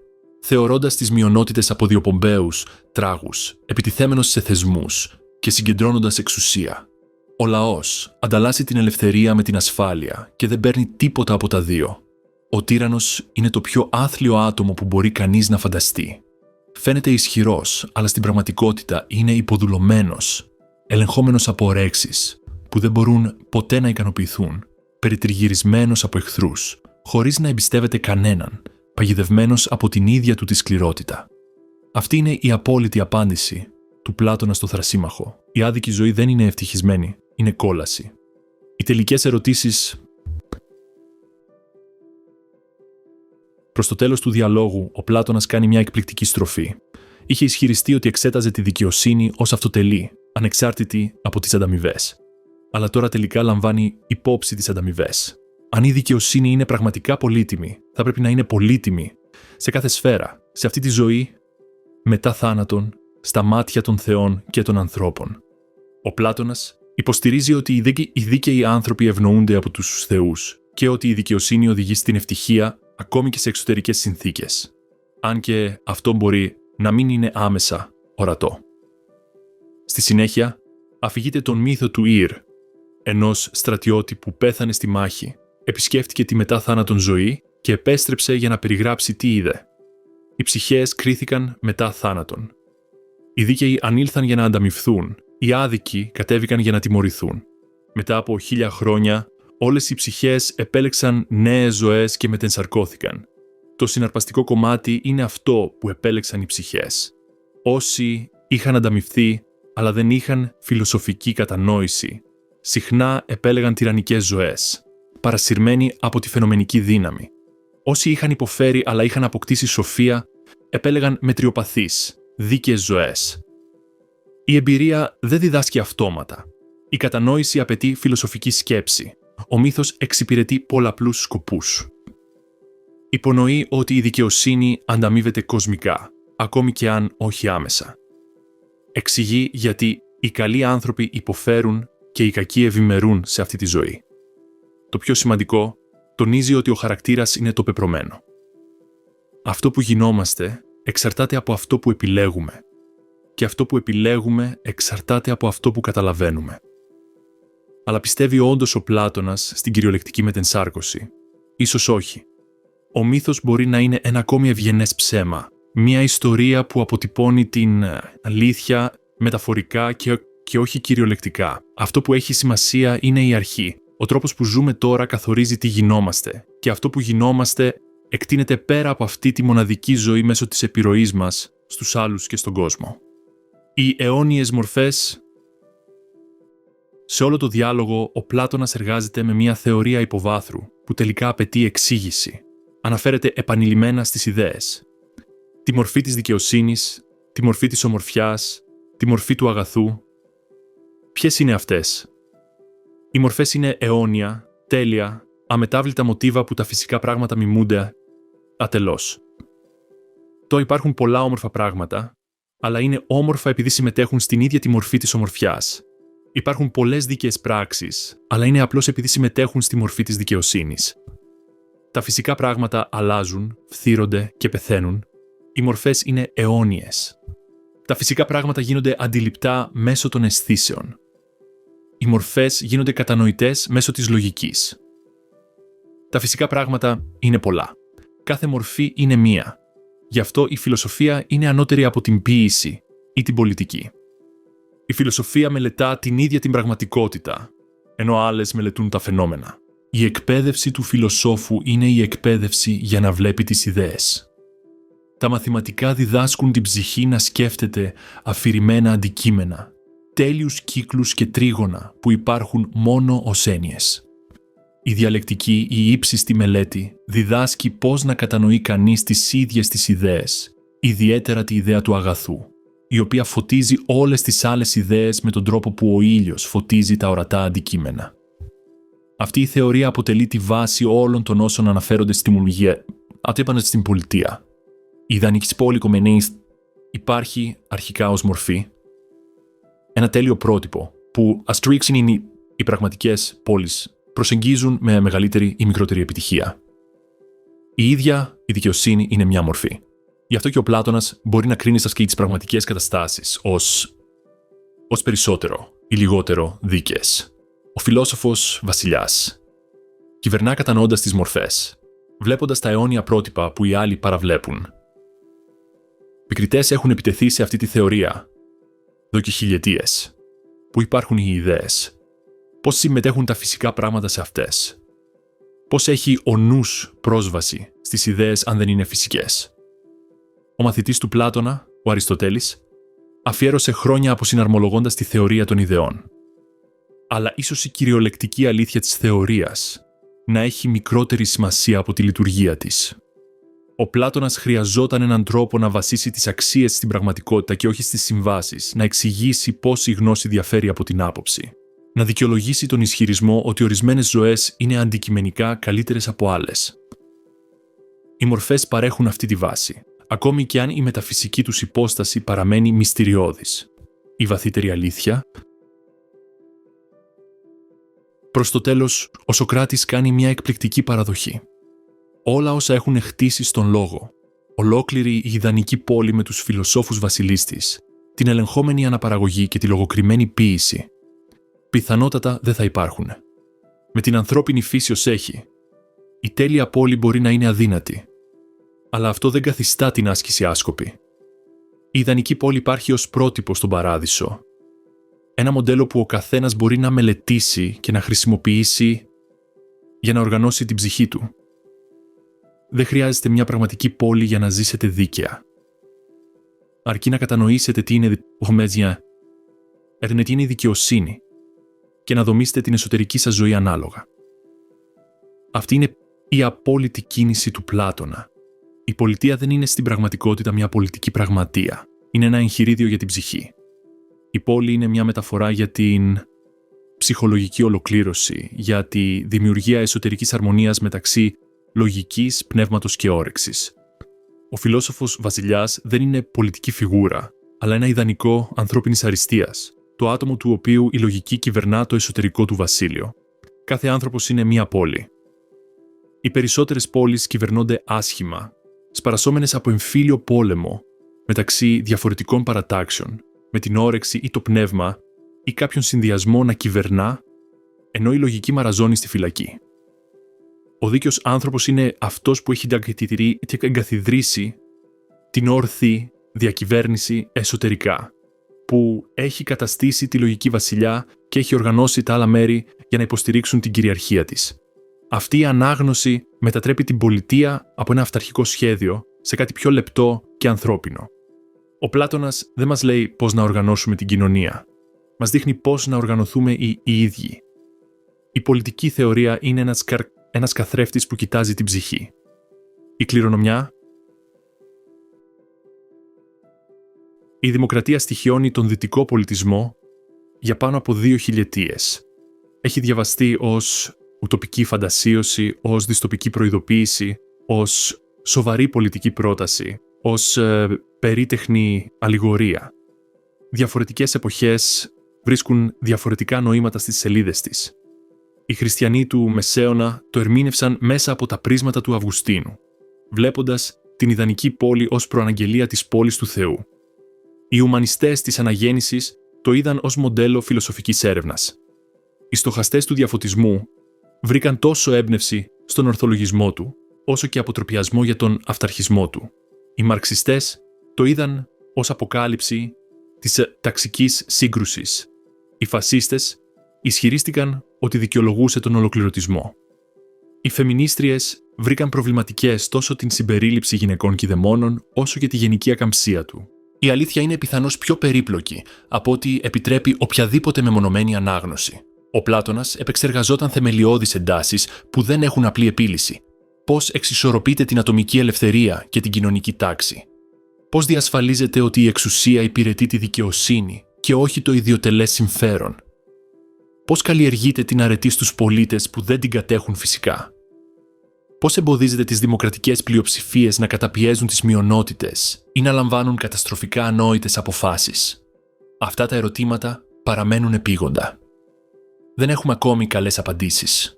θεωρώντας τις μειονότητες από διοπομπαίους τράγους, επιτιθέμενος σε θεσμούς και συγκεντρώνοντας εξουσία. Ο λαός ανταλλάσσει την ελευθερία με την ασφάλεια και δεν παίρνει τίποτα από τα δύο. Ο τύραννος είναι το πιο άθλιο άτομο που μπορεί κανείς να φανταστεί. Φαίνεται ισχυρός, αλλά στην πραγματικότητα είναι υποδουλωμένος, ελεγχόμενος από ορέξεις που δεν μπορούν ποτέ να ικανοποιηθούν, περιτριγυρισμένος από εχθρούς, χωρίς να εμπιστεύεται κανέναν, παγιδευμένος από την ίδια του τη σκληρότητα. Αυτή είναι η απόλυτη απάντηση του Πλάτωνα στο Θρασίμαχο. Η άδικη ζωή δεν είναι ευτυχισμένη, είναι κόλαση. Οι τελικές ερωτήσεις. Προς το τέλος του διαλόγου, ο Πλάτωνας κάνει μια εκπληκτική στροφή. Είχε ισχυριστεί ότι εξέταζε τη δικαιοσύνη ως αυτοτελή, ανεξάρτητη από τις ανταμοιβές. Αλλά τώρα τελικά λαμβάνει υπόψη τις ανταμοιβές. Αν η δικαιοσύνη είναι πραγματικά πολύτιμη, θα πρέπει να είναι πολύτιμη σε κάθε σφαίρα, σε αυτή τη ζωή, μετά θάνατον, στα μάτια των θεών και των ανθρώπων. Ο Πλάτωνας υποστηρίζει ότι οι δίκαιοι άνθρωποι ευνοούνται από τους θεούς και ότι η δικαιοσύνη οδηγεί στην ευτυχία ακόμη και σε εξωτερικές συνθήκες, αν και αυτό μπορεί να μην είναι άμεσα ορατό. Στη συνέχεια, αφηγείται τον μύθο του Ήρ, ενός στρατιώτη που πέθανε στη μάχη, επισκέφτηκε τη μετά θάνατον ζωή και επέστρεψε για να περιγράψει τι είδε. Οι ψυχές κρίθηκαν μετά θάνατον. Οι δίκαιοι ανήλθαν για να ανταμοιφθούν, οι άδικοι κατέβηκαν για να τιμωρηθούν. Μετά από 1000 χρόνια, όλες οι ψυχές επέλεξαν νέες ζωές και μετενσαρκώθηκαν. Το συναρπαστικό κομμάτι είναι αυτό που επέλεξαν οι ψυχές. Όσοι είχαν ανταμοιφθεί, αλλά δεν είχαν φιλοσοφική κατανόηση, συχνά επέλεγαν τυραννικές ζωές, παρασυρμένοι από τη φαινομενική δύναμη. Όσοι είχαν υποφέρει αλλά είχαν αποκτήσει σοφία, επέλεγαν μετριοπαθείς, δίκαιες ζωές. Η εμπειρία δεν διδάσκει αυτόματα. Η κατανόηση απαιτεί φιλοσοφική σκέψη. Ο μύθος εξυπηρετεί πολλαπλούς σκοπούς. Υπονοεί ότι η δικαιοσύνη ανταμείβεται κοσμικά, ακόμη και αν όχι άμεσα. Εξηγεί γιατί οι καλοί άνθρωποι υποφέρουν και οι κακοί ευημερούν σε αυτή τη ζωή. Το πιο σημαντικό, τονίζει ότι ο χαρακτήρας είναι το πεπρωμένο. Αυτό που γινόμαστε εξαρτάται από αυτό που επιλέγουμε και αυτό που επιλέγουμε εξαρτάται από αυτό που καταλαβαίνουμε. Αλλά πιστεύει όντως ο Πλάτωνας στην κυριολεκτική μετενσάρκωση? Ίσως όχι. Ο μύθος μπορεί να είναι ένα ακόμη ευγενές ψέμα, μια ιστορία που αποτυπώνει την αλήθεια μεταφορικά και όχι κυριολεκτικά. Αυτό που έχει σημασία είναι η αρχή. Ο τρόπος που ζούμε τώρα καθορίζει τι γινόμαστε και αυτό που γινόμαστε εκτείνεται πέρα από αυτή τη μοναδική ζωή μέσω της επιρροής μας στους άλλους και στον κόσμο. Οι αιώνιες μορφές. Σε όλο το διάλογο, ο Πλάτωνας εργάζεται με μια θεωρία υποβάθρου που τελικά απαιτεί εξήγηση. Αναφέρεται επανειλημμένα στις ιδέες. Τη μορφή της δικαιοσύνης, τη μορφή της ομορφιάς, τη μορφή του αγαθού. Ποιες είναι αυτές? Οι μορφές είναι αιώνια, τέλεια, αμετάβλητα μοτίβα που τα φυσικά πράγματα μιμούνται ατελώς. Υπάρχουν πολλά όμορφα πράγματα, αλλά είναι όμορφα επειδή συμμετέχουν στην ίδια τη μορφή της ομορφιάς. Υπάρχουν πολλές δίκαιες πράξεις, αλλά είναι απλώς επειδή συμμετέχουν στη μορφή της δικαιοσύνης. Τα φυσικά πράγματα αλλάζουν, φθύρονται και πεθαίνουν. Οι μορφές είναι αιώνιες. Τα φυσικά πράγματα γίνονται αντιληπτά μέσω των αισθήσεων. Οι μορφές γίνονται κατανοητές μέσω της λογικής. Τα φυσικά πράγματα είναι πολλά. Κάθε μορφή είναι μία. Γι' αυτό η φιλοσοφία είναι ανώτερη από την ποίηση ή την πολιτική. Η φιλοσοφία μελετά την ίδια την πραγματικότητα, ενώ άλλες μελετούν τα φαινόμενα. Η εκπαίδευση του φιλοσόφου είναι η εκπαίδευση για να βλέπει τις ιδέες. Τα μαθηματικά διδάσκουν την ψυχή να σκέφτεται αφηρημένα αντικείμενα, τέλειους κύκλους και τρίγωνα που υπάρχουν μόνο ως έννοιες. Η διαλεκτική, η ύψιστη μελέτη διδάσκει πώς να κατανοεί κανείς τις ίδιες τις ιδέες, ιδιαίτερα τη ιδέα του αγαθού, η οποία φωτίζει όλες τις άλλες ιδέες με τον τρόπο που ο ήλιος φωτίζει τα ορατά αντικείμενα. Αυτή η θεωρία αποτελεί τη βάση όλων των όσων αναφέρονται στη τιμολογία, στην πολιτεία. Η ιδανική πόλη Κομενέης υπάρχει αρχικά ως μορφή, ένα τέλειο πρότυπο που αστρίξιν είναι οι πραγματικές πόλεις προσεγγίζουν με μεγαλύτερη ή μικρότερη επιτυχία. Η ίδια η δικαιοσύνη είναι μια μορφή. Γι' αυτό και ο Πλάτωνας μπορεί να κρίνει στα σκή τις πραγματικές καταστάσεις ως περισσότερο ή λιγότερο δίκαιες. Ο φιλόσοφος βασιλιάς κυβερνά κατανοώντας τις μορφές, βλέποντας τα αιώνια πρότυπα που οι άλλοι παραβλέπουν. Επικριτές έχουν επιτεθεί σε αυτή τη θεωρία εδώ και χιλιετίες. Πού υπάρχουν οι ιδέες? Πώς συμμετέχουν τα φυσικά πράγματα σε αυτές? Πώς έχει ο νους πρόσβαση στις ιδέες αν δεν είναι φυσικές? Ο μαθητής του Πλάτωνα, ο Αριστοτέλης, αφιέρωσε χρόνια αποσυναρμολογώντας τη θεωρία των ιδεών. Αλλά ίσως η κυριολεκτική αλήθεια της θεωρίας να έχει μικρότερη σημασία από τη λειτουργία της. Ο Πλάτωνας χρειαζόταν έναν τρόπο να βασίσει τις αξίες στην πραγματικότητα και όχι στις συμβάσεις, να εξηγήσει πώς η γνώση διαφέρει από την άποψη, να δικαιολογήσει τον ισχυρισμό ότι ορισμένες ζωές είναι αντικειμενικά καλύτερες από άλλες. Οι μορφές παρέχουν αυτή τη βάση, ακόμη και αν η μεταφυσική τους υπόσταση παραμένει μυστηριώδης. Η βαθύτερη αλήθεια. Προς το τέλος, ο Σωκράτης κάνει μια εκπληκτική παραδοχή. Όλα όσα έχουν χτίσει στον λόγο, ολόκληρη η ιδανική πόλη με τους φιλοσόφους βασιλείς της, την ελεγχόμενη αναπαραγωγή και τη λογοκριμένη ποίηση, πιθανότατα δεν θα υπάρχουν. Με την ανθρώπινη φύση ως έχει, η τέλεια πόλη μπορεί να είναι αδύνατη, αλλά αυτό δεν καθιστά την άσκηση άσκοπη. Η ιδανική πόλη υπάρχει ως πρότυπο στον παράδεισο, ένα μοντέλο που ο καθένας μπορεί να μελετήσει και να χρησιμοποιήσει για να οργανώσει την ψυχή του. Δεν χρειάζεται μια πραγματική πόλη για να ζήσετε δίκαια. Αρκεί να κατανοήσετε τι είναι τι είναι η δικαιοσύνη και να δομήσετε την εσωτερική σας ζωή ανάλογα. Αυτή είναι η απόλυτη κίνηση του Πλάτωνα. Η πολιτεία δεν είναι στην πραγματικότητα μια πολιτική πραγματεία. Είναι ένα εγχειρίδιο για την ψυχή. Η πόλη είναι μια μεταφορά για την ψυχολογική ολοκλήρωση, για τη δημιουργία εσωτερικής αρμονίας μεταξύ λογικής, πνεύματος και όρεξης. Ο φιλόσοφος βασιλιάς δεν είναι πολιτική φιγούρα, αλλά ένα ιδανικό ανθρώπινης αριστείας, το άτομο του οποίου η λογική κυβερνά το εσωτερικό του βασίλειο. Κάθε άνθρωπος είναι μία πόλη. Οι περισσότερες πόλεις κυβερνώνται άσχημα, σπαρασσόμενες από εμφύλιο πόλεμο μεταξύ διαφορετικών παρατάξεων, με την όρεξη ή το πνεύμα ή κάποιον συνδυασμό να κυβερνά, ενώ η λογική μαραζώνει στη φυλακή. Ο δίκαιος άνθρωπος είναι αυτός που έχει εγκαθιδρύσει την όρθη διακυβέρνηση εσωτερικά, που έχει καταστήσει τη λογική βασιλιά και έχει οργανώσει τα άλλα μέρη για να υποστηρίξουν την κυριαρχία της. Αυτή η ανάγνωση μετατρέπει την πολιτεία από ένα αυταρχικό σχέδιο σε κάτι πιο λεπτό και ανθρώπινο. Ο Πλάτωνας δεν μας λέει πώς να οργανώσουμε την κοινωνία. Μας δείχνει πώς να οργανωθούμε οι ίδιοι. Η πολιτική θεωρία είναι ένας καθρέφτης που κοιτάζει την ψυχή. Η κληρονομιά. Η δημοκρατία στοιχιώνει τον δυτικό πολιτισμό για πάνω από 2 χιλιετίες. Έχει διαβαστεί ως ουτοπική φαντασίωση, ως δυστοπική προειδοποίηση, ως σοβαρή πολιτική πρόταση, ως περίτεχνη αλληγορία. Διαφορετικές εποχές βρίσκουν διαφορετικά νοήματα στις σελίδες της. Οι χριστιανοί του Μεσαίωνα το ερμήνευσαν μέσα από τα πρίσματα του Αυγουστίνου, βλέποντας την ιδανική πόλη ως προαναγγελία της πόλης του Θεού. Οι ουμανιστές της αναγέννησης το είδαν ως μοντέλο φιλοσοφικής έρευνας. Οι στοχαστές του διαφωτισμού βρήκαν τόσο έμπνευση στον ορθολογισμό του, όσο και αποτροπιασμό για τον αυταρχισμό του. Οι μαρξιστές το είδαν ως αποκάλυψη της ταξικής σύγκρουσης. Οι φασίστες ισχυρίστηκαν ότι δικαιολογούσε τον ολοκληρωτισμό. Οι φεμινίστριες βρήκαν προβληματικές τόσο την συμπερίληψη γυναικών και δαιμόνων, όσο και τη γενική ακαμψία του. Η αλήθεια είναι πιθανώς πιο περίπλοκη από ό,τι επιτρέπει οποιαδήποτε μεμονωμένη ανάγνωση. Ο Πλάτωνας επεξεργαζόταν θεμελιώδεις εντάσεις που δεν έχουν απλή επίλυση. Πώς εξισορροπείται την ατομική ελευθερία και την κοινωνική τάξη. Πώς διασφαλίζεται ότι η εξουσία υπηρετεί τη δικαιοσύνη και όχι το ιδιωτελές συμφέρον. Πώς καλλιεργείται την αρετή στους πολίτες που δεν την κατέχουν φυσικά. Πώς εμποδίζεται τις δημοκρατικές πλειοψηφίες να καταπιέζουν τις μειονότητες ή να λαμβάνουν καταστροφικά ανόητες αποφάσεις. Αυτά τα ερωτήματα παραμένουν επίγοντα. Δεν έχουμε ακόμη καλές απαντήσεις.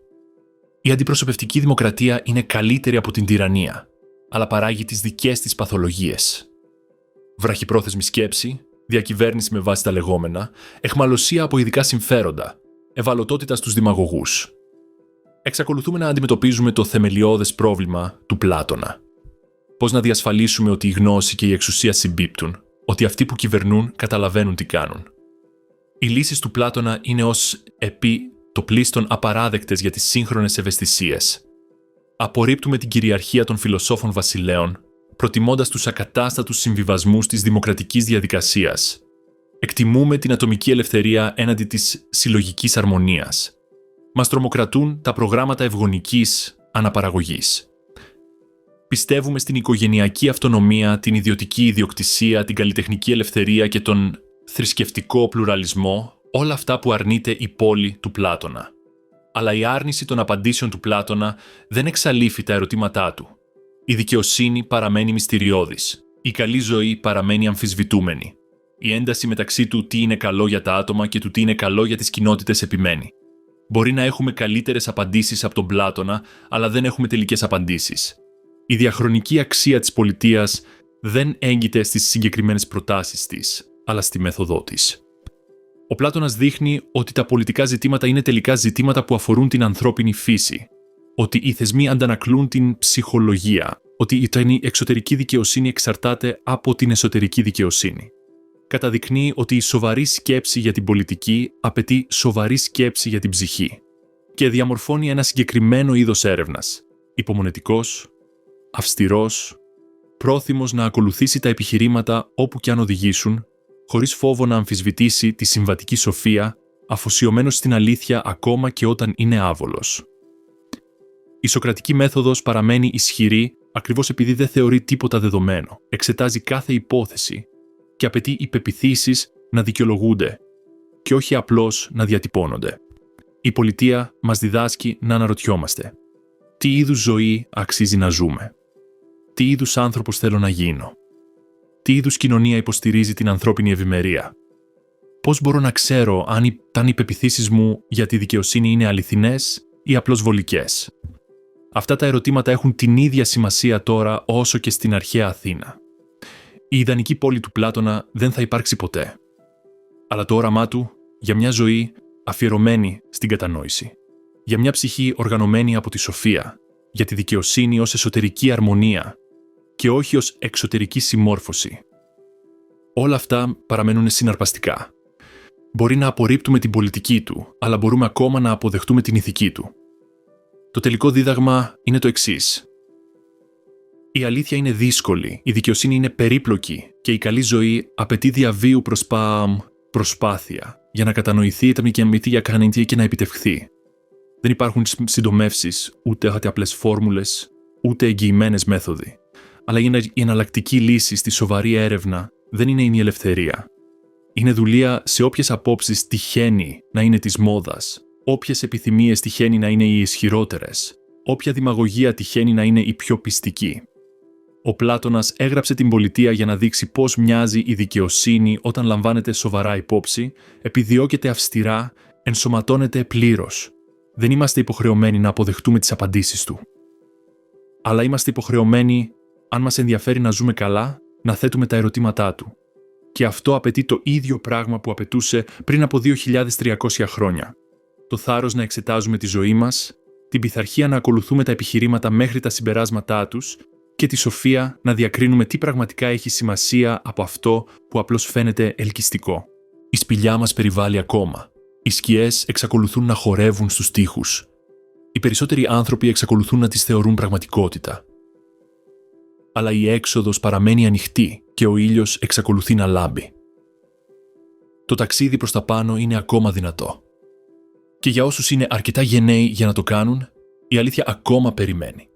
Η αντιπροσωπευτική δημοκρατία είναι καλύτερη από την τυραννία, αλλά παράγει τις δικές της παθολογίες. Βραχυπρόθεσμη σκέψη, διακυβέρνηση με βάση τα λεγόμενα, αιχμαλωσία από ειδικά συμφέροντα, ευαλωτότητα στους δημαγωγούς. Εξακολουθούμε να αντιμετωπίζουμε το θεμελιώδες πρόβλημα του Πλάτωνα. Πώς να διασφαλίσουμε ότι η γνώση και η εξουσία συμπίπτουν, ότι αυτοί που κυβερνούν καταλαβαίνουν τι κάνουν. Οι λύσεις του Πλάτωνα είναι ως επί το πλείστον απαράδεκτες για τις σύγχρονες ευαισθησίες. Απορρίπτουμε την κυριαρχία των φιλοσόφων βασιλέων, προτιμώντας τους ακατάστατους συμβιβασμούς της δημοκρατικής διαδικασίας. Εκτιμούμε την ατομική ελευθερία έναντι της συλλογικής αρμονίας. Μας τρομοκρατούν τα προγράμματα ευγονικής αναπαραγωγής. Πιστεύουμε στην οικογενειακή αυτονομία, την ιδιωτική ιδιοκτησία, την καλλιτεχνική ελευθερία και τον θρησκευτικό πλουραλισμό, όλα αυτά που αρνείται η πόλη του Πλάτωνα. Αλλά η άρνηση των απαντήσεων του Πλάτωνα δεν εξαλείφει τα ερωτήματά του. Η δικαιοσύνη παραμένει μυστηριώδης. Η καλή ζωή παραμένει αμφισβητούμενη. Η ένταση μεταξύ του τι είναι καλό για τα άτομα και του τι είναι καλό για τις κοινότητες επιμένει. Μπορεί να έχουμε καλύτερες απαντήσεις από τον Πλάτωνα, αλλά δεν έχουμε τελικές απαντήσεις. Η διαχρονική αξία της πολιτείας δεν έγκυται στις συγκεκριμένες προτάσεις της, αλλά στη μέθοδό της. Ο Πλάτωνας δείχνει ότι τα πολιτικά ζητήματα είναι τελικά ζητήματα που αφορούν την ανθρώπινη φύση, ότι οι θεσμοί αντανακλούν την ψυχολογία, ότι η εξωτερική δικαιοσύνη εξαρτάται από την εσωτερική δικαιοσύνη. Καταδεικνύει ότι η σοβαρή σκέψη για την πολιτική απαιτεί σοβαρή σκέψη για την ψυχή και διαμορφώνει ένα συγκεκριμένο είδος έρευνας, υπομονετικός, αυστηρός, πρόθυμος να ακολουθήσει τα επιχειρήματα όπου και αν οδηγήσουν, χωρίς φόβο να αμφισβητήσει τη συμβατική σοφία, αφοσιωμένος στην αλήθεια ακόμα και όταν είναι άβολος. Η σοκρατική μέθοδος παραμένει ισχυρή ακριβώς επειδή δεν θεωρεί τίποτα δεδομένο, εξετάζει κάθε υπόθεση και απαιτεί οι πεποιθήσεις να δικαιολογούνται και όχι απλώς να διατυπώνονται. Η πολιτεία μας διδάσκει να αναρωτιόμαστε. Τι είδους ζωή αξίζει να ζούμε? Τι είδους άνθρωπος θέλω να γίνω? Τι είδους κοινωνία υποστηρίζει την ανθρώπινη ευημερία? Πώς μπορώ να ξέρω αν οι πεποιθήσεις μου για τη δικαιοσύνη είναι αληθινές ή απλώς βολικές? Αυτά τα ερωτήματα έχουν την ίδια σημασία τώρα όσο και στην αρχαία Αθήνα. Η ιδανική πόλη του Πλάτωνα δεν θα υπάρξει ποτέ. Αλλά το όραμά του για μια ζωή αφιερωμένη στην κατανόηση. Για μια ψυχή οργανωμένη από τη σοφία. Για τη δικαιοσύνη ως εσωτερική αρμονία και όχι ως εξωτερική συμμόρφωση. Όλα αυτά παραμένουν συναρπαστικά. Μπορεί να απορρίπτουμε την πολιτική του, αλλά μπορούμε ακόμα να αποδεχτούμε την ηθική του. Το τελικό δίδαγμα είναι το εξής. Η αλήθεια είναι δύσκολη, η δικαιοσύνη είναι περίπλοκη και η καλή ζωή απαιτεί διαβίου προσπάθεια για να κατανοηθεί, και να επιτευχθεί. Δεν υπάρχουν συντομεύσεις, ούτε απλές φόρμουλες, ούτε εγγυημένες μέθοδοι. Αλλά η εναλλακτική λύση στη σοβαρή έρευνα δεν είναι η ελευθερία. Είναι δουλεία σε όποιες απόψεις τυχαίνει να είναι της μόδας, όποιες επιθυμίες τυχαίνει να είναι οι ισχυρότερες, όποια δημαγωγία τυχαίνει να είναι η πιο πιστική. Ο Πλάτωνας έγραψε την πολιτεία για να δείξει πώς μοιάζει η δικαιοσύνη όταν λαμβάνεται σοβαρά υπόψη, επιδιώκεται αυστηρά, ενσωματώνεται πλήρως. Δεν είμαστε υποχρεωμένοι να αποδεχτούμε τις απαντήσεις του. Αλλά είμαστε υποχρεωμένοι, αν μας ενδιαφέρει να ζούμε καλά, να θέτουμε τα ερωτήματά του. Και αυτό απαιτεί το ίδιο πράγμα που απαιτούσε πριν από 2.300 χρόνια. Το θάρρος να εξετάζουμε τη ζωή μας, την πειθαρχία να ακολουθούμε τα επιχειρήματα μέχρι τα συμπεράσματά τους και τη σοφία να διακρίνουμε τι πραγματικά έχει σημασία από αυτό που απλώς φαίνεται ελκυστικό. Η σπηλιά μας περιβάλλει ακόμα. Οι σκιές εξακολουθούν να χορεύουν στους τοίχους. Οι περισσότεροι άνθρωποι εξακολουθούν να τις θεωρούν πραγματικότητα. Αλλά η έξοδος παραμένει ανοιχτή και ο ήλιος εξακολουθεί να λάμπει. Το ταξίδι προς τα πάνω είναι ακόμα δυνατό. Και για όσους είναι αρκετά γενναίοι για να το κάνουν, η αλήθεια ακόμα περιμένει.